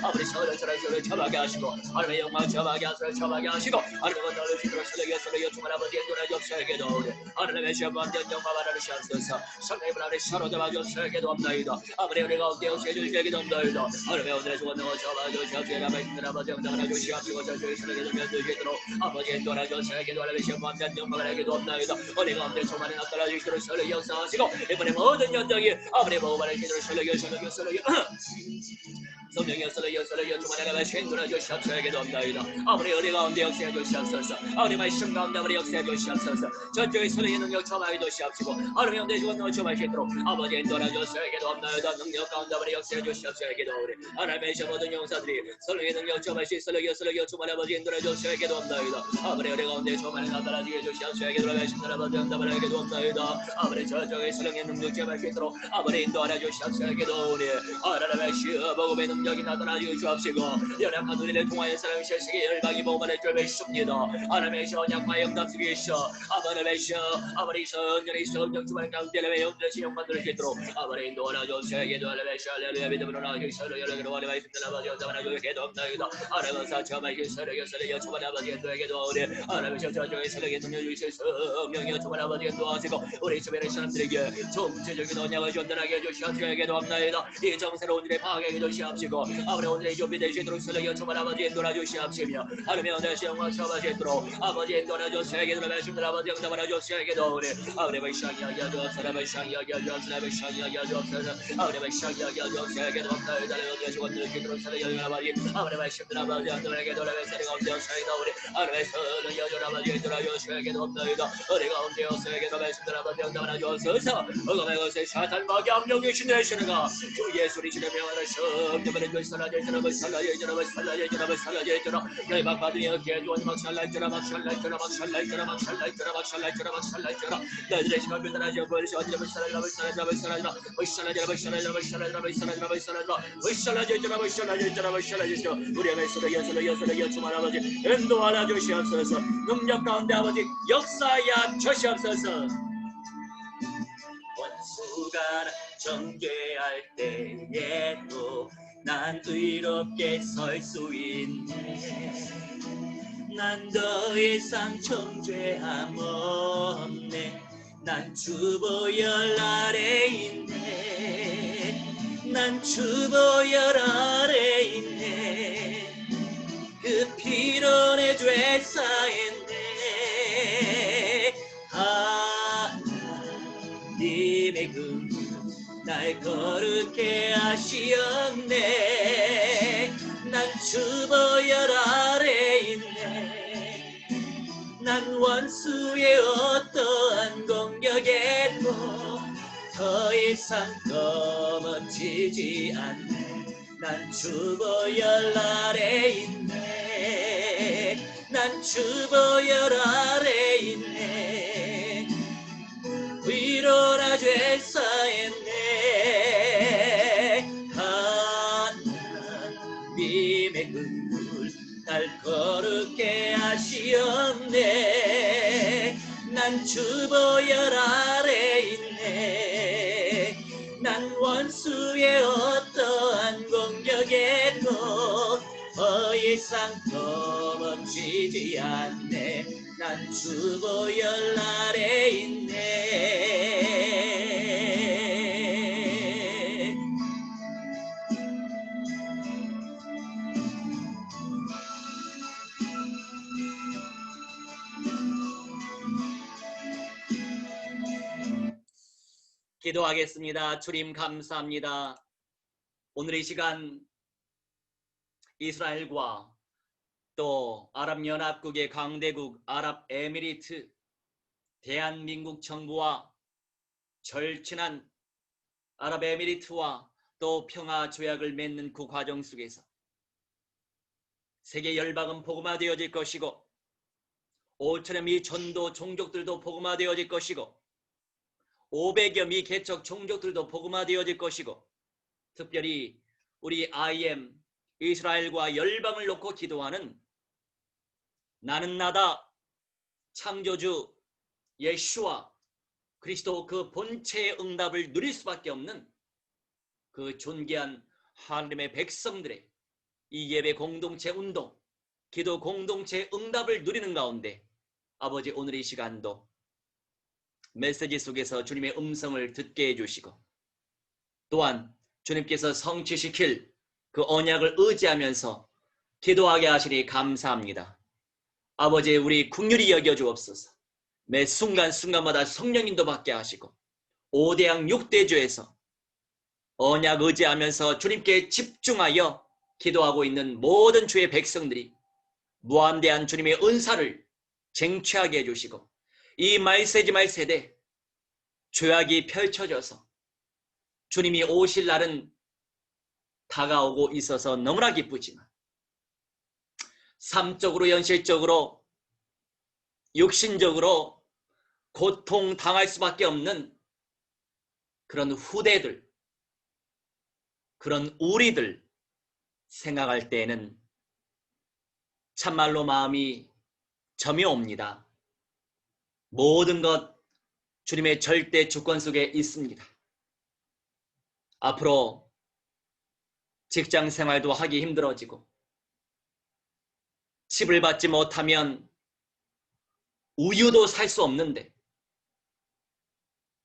S1: 아버지 서울을 저마게 하시고 하나님의 영광 저마게 하시고 하나님의 너를 주도록 설레게 주말 아버지의 노래 접시하게 도우니 하나님의 시험한대 영광 받아 주시옵소서. 성령의 불안에 서로도 마주치게 도옵나이다. 아버지 우리 가운데 오시게 도옵나이다. 하나님의 오늘의 주권능을 저마주시옵시게 아버지들 아버지 영광을 주시옵시고 저주의 설레게 도면두시도록 아버지의 노래 접시하게 도우니 시험한대 영광을 하게 도옵나이다. 우리 가운데 조만에 나타나 주시도록 설레게 역사하시고 이번에 모든 연장이 아버지의 보호받을 기도를 설레게 성령의 설레게 주말에 신도라 주시옵시게 도옵나이다. 아버지 우리 가운데 역사해 주시옵소서. 아버지 말씀 가운데 우리 역사해 주시옵소서. 저쪽의 설레의 능력 요청하게 도시옵시고 하나님 영대 주권 요청하시도록 아버지 인도하여 주시옵시고 없나이다 능력 가운데 우리 역사해 주시옵시고 우리 하나님의 모든 용사들이 설령의 능력 요청하시 설령 요청하는 아버지 인도하여 주시옵시고 없나이다 아버지 우리 가운데 조만에 나타나게 주시옵시고 돌아가신 아버지 응답하게 없나이다 아버지 저쪽에 설령의 능력 요청하시도록 아버지 인도하여 주시옵시고 우리 하나님의 복음의 능력이 나타나 주시옵시고 연약한 우리를 통하여 사랑의 실시기 열방이 복음을 주십니다 하나님의 언약과 영답수기시오 아버지의 아버지 선전의 성령 주말 가운데 영들의 영만 들으시도록 아버지 인도하여 주시옵시고 할렐루야 믿음으로 나아가시오 여러분의 말씀들 아버지 영답하여 주시옵시고 없나이다 하나님은 사처마시 설령 주말 아버지 인도에게도 우리 하나님의 저쪽에 설령의 능력 주실 성령이 주말 아버지 인도하시고 우리 주변의 사람들에게 정체적인 언약을 전달하게 해주시옵시고 없나이다 이 정세로운 일에 파악하게 해주시옵시고 아버지 오늘의 준비되시도록 설령이 주말 아버지 인도하여 주시옵시며 하나님의 오늘의 시험과 처하시도록 아버지 인도하여 주시옵시고 말씀들 아버지 영답하여 주시옵시고 우리 아버지의 시향이 여주옵소서 시향이 여주옵소서 시향이 여주옵소서 아버지의 시향이 여주옵소서 없나이다 내가 주권을 주도록 설령이 아버지 아버지의 말씀들 아버지 인도에게 돌아갈 세례가 없되었사이다 우리 하나님의 선을 여주 아버지 인도하여 주시옵시고 없나이다 우리가 없되었사이다 말씀들 아버지 영답하여 주옵소서 어금의 것에 사탄과 압력이 신내시는가 주 예수를 지내 명하는 성령을 살라져라 살라져라 열방받으니 어깨에 주원 막 살라져라 너희들의 시간 변화하지 벌써 어디를 살라져라 우리의 말씀을 주만 아버지 인도하여 주시옵소서 능력 가운데 아버지 역사하여 주시옵소서 원수가 정죄할 때에도 난 의롭게 설 수 있네 난 더 이상 정죄함 없네 난 주보혈 아래 있네 난 주보혈 아래 있네 그 피로 내 죄 쌓였네 하나님의 그 날 거룩해 하시었네 난 주보혈 아래 있네 난 원수의 어떠한 공격에도 더 이상 넘어지지 않네 난 주보혈 아래 있네 난 주보혈 아래 있네 위로나 죄 쌓였네 하나님의 눈물 날 거룩게 하시었네 난 주보혈 아래 있네 난 원수의 어떠한 공격에도 더 이상 넘어지지 않네 난 주보혈 아래 있네 기도하겠습니다. 주님 감사합니다. 오늘 이 시간 이스라엘과 또 아랍연합국의 강대국 아랍에미리트 대한민국 정부와 절친한 아랍에미리트와 또 평화조약을 맺는 그 과정 속에서 세계 열방은 복음화되어질 것이고 5천여 미 전도 종족들도 복음화되어질 것이고 500여 미 개척 종족들도 복음화되어질 것이고 특별히 우리 IM 이스라엘과 열방을 놓고 기도하는 나는 나다 창조주 예수와 그리스도 그 본체의 응답을 누릴 수밖에 없는 그 존귀한 하나님의 백성들의 이 예배 공동체 운동, 기도 공동체 응답을 누리는 가운데 아버지 오늘 이 시간도 메시지 속에서 주님의 음성을 듣게 해주시고 또한 주님께서 성취시킬 그 언약을 의지하면서 기도하게 하시니 감사합니다. 아버지 우리 긍휼히 여겨주옵소서. 매 순간순간마다 성령님도 받게 하시고 5대양 6대주에서 언약 의지하면서 주님께 집중하여 기도하고 있는 모든 주의 백성들이 무한대한 주님의 은사를 쟁취하게 해주시고 이 말세지말 세대 죄악이 펼쳐져서 주님이 오실 날은 다가오고 있어서 너무나 기쁘지만 삶적으로 현실적으로 육신적으로 고통당할 수밖에 없는 그런 후대들, 그런 우리들 생각할 때에는 참말로 마음이 점이 옵니다. 모든 것 주님의 절대 주권 속에 있습니다. 앞으로 직장 생활도 하기 힘들어지고 칩을 받지 못하면 우유도 살 수 없는데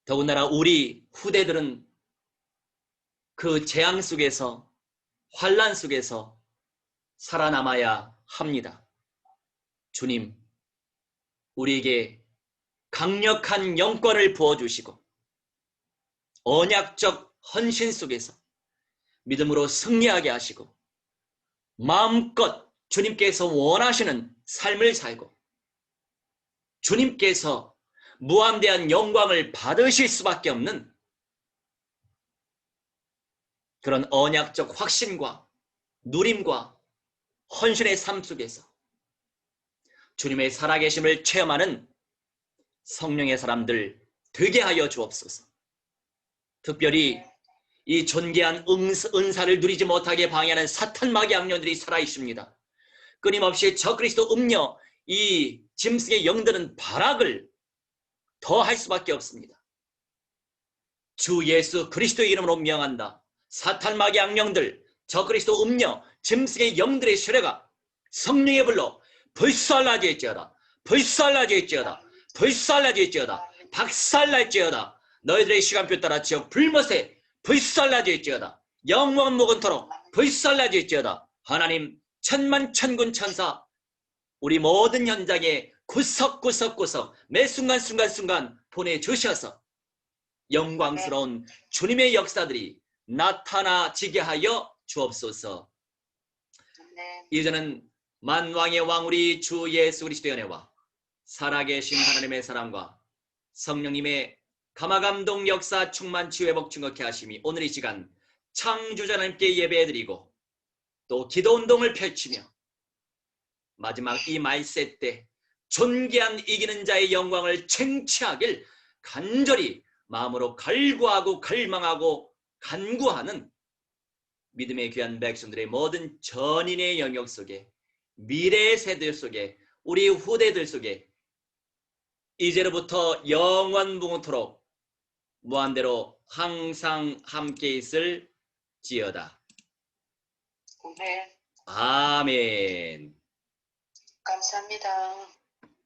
S1: 더군다나 우리 후대들은 그 재앙 속에서 환난 속에서 살아남아야 합니다. 주님, 우리에게 강력한 영권을 부어주시고 언약적 헌신 속에서 믿음으로 승리하게 하시고 마음껏 주님께서 원하시는 삶을 살고 주님께서 무한대한 영광을 받으실 수밖에 없는 그런 언약적 확신과 누림과 헌신의 삶 속에서 주님의 살아계심을 체험하는 성령의 사람들 되게 하여 주옵소서. 특별히 이 존귀한 은사를 누리지 못하게 방해하는 사탄 마귀 악령들이 살아있습니다. 끊임없이 적그리스도 음녀 이 짐승의 영들은 발악을 더 할 수밖에 없습니다. 주 예수 그리스도의 이름으로 명한다. 사탄 마귀 악령들, 적그리스도 음녀, 짐승의 영들의 세례가 성령의 불로 불살라질지어다. 불살라질지어다. 불살라질지어다. 박살날지어다. 너희들의 시간표 따라 지역 불못에 불살라질지어다. 영원 무건토록 불살라질지어다. 하나님 천만 천군 천사 우리 모든 현장에 구석구석구석 매 순간순간 보내주셔서 영광스러운 주님의 역사들이 나타나지게 하여 주옵소서. 이제는 만왕의 왕 우리 주 예수 그리스도의 은혜와 살아계신 하나님의 사랑과 성령님의 감화감동 역사 충만 치유회복 증거케 하심이 오늘 이 시간 창조자 하나님께 예배드리고 또 기도운동을 펼치며 마지막 이 말세 때 존귀한 이기는 자의 영광을 쟁취하길 간절히 마음으로 갈구하고 갈망하고 간구하는 믿음의 귀한 백성들의 모든 전인의 영역 속에 미래의 세대 속에 우리 후대들 속에 이제로부터 영원무궁토록 무한대로 항상 함께 있을 지어다.
S2: 네.
S1: 아멘.
S2: 감사합니다.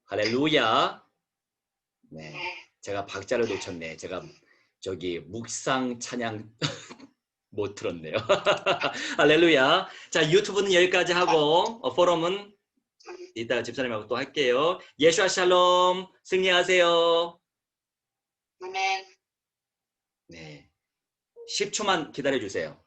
S1: 할렐루야. 네, 제가 박자를 놓쳤네. 제가 저기 묵상 찬양 못 들었네요. 할렐루야. 자, 유튜브는 여기까지 하고 포럼은 이따가 집사님하고 또 할게요. 예수와 샬롬. 승리하세요.
S2: 아멘.
S1: 네, 10초만 기다려 주세요.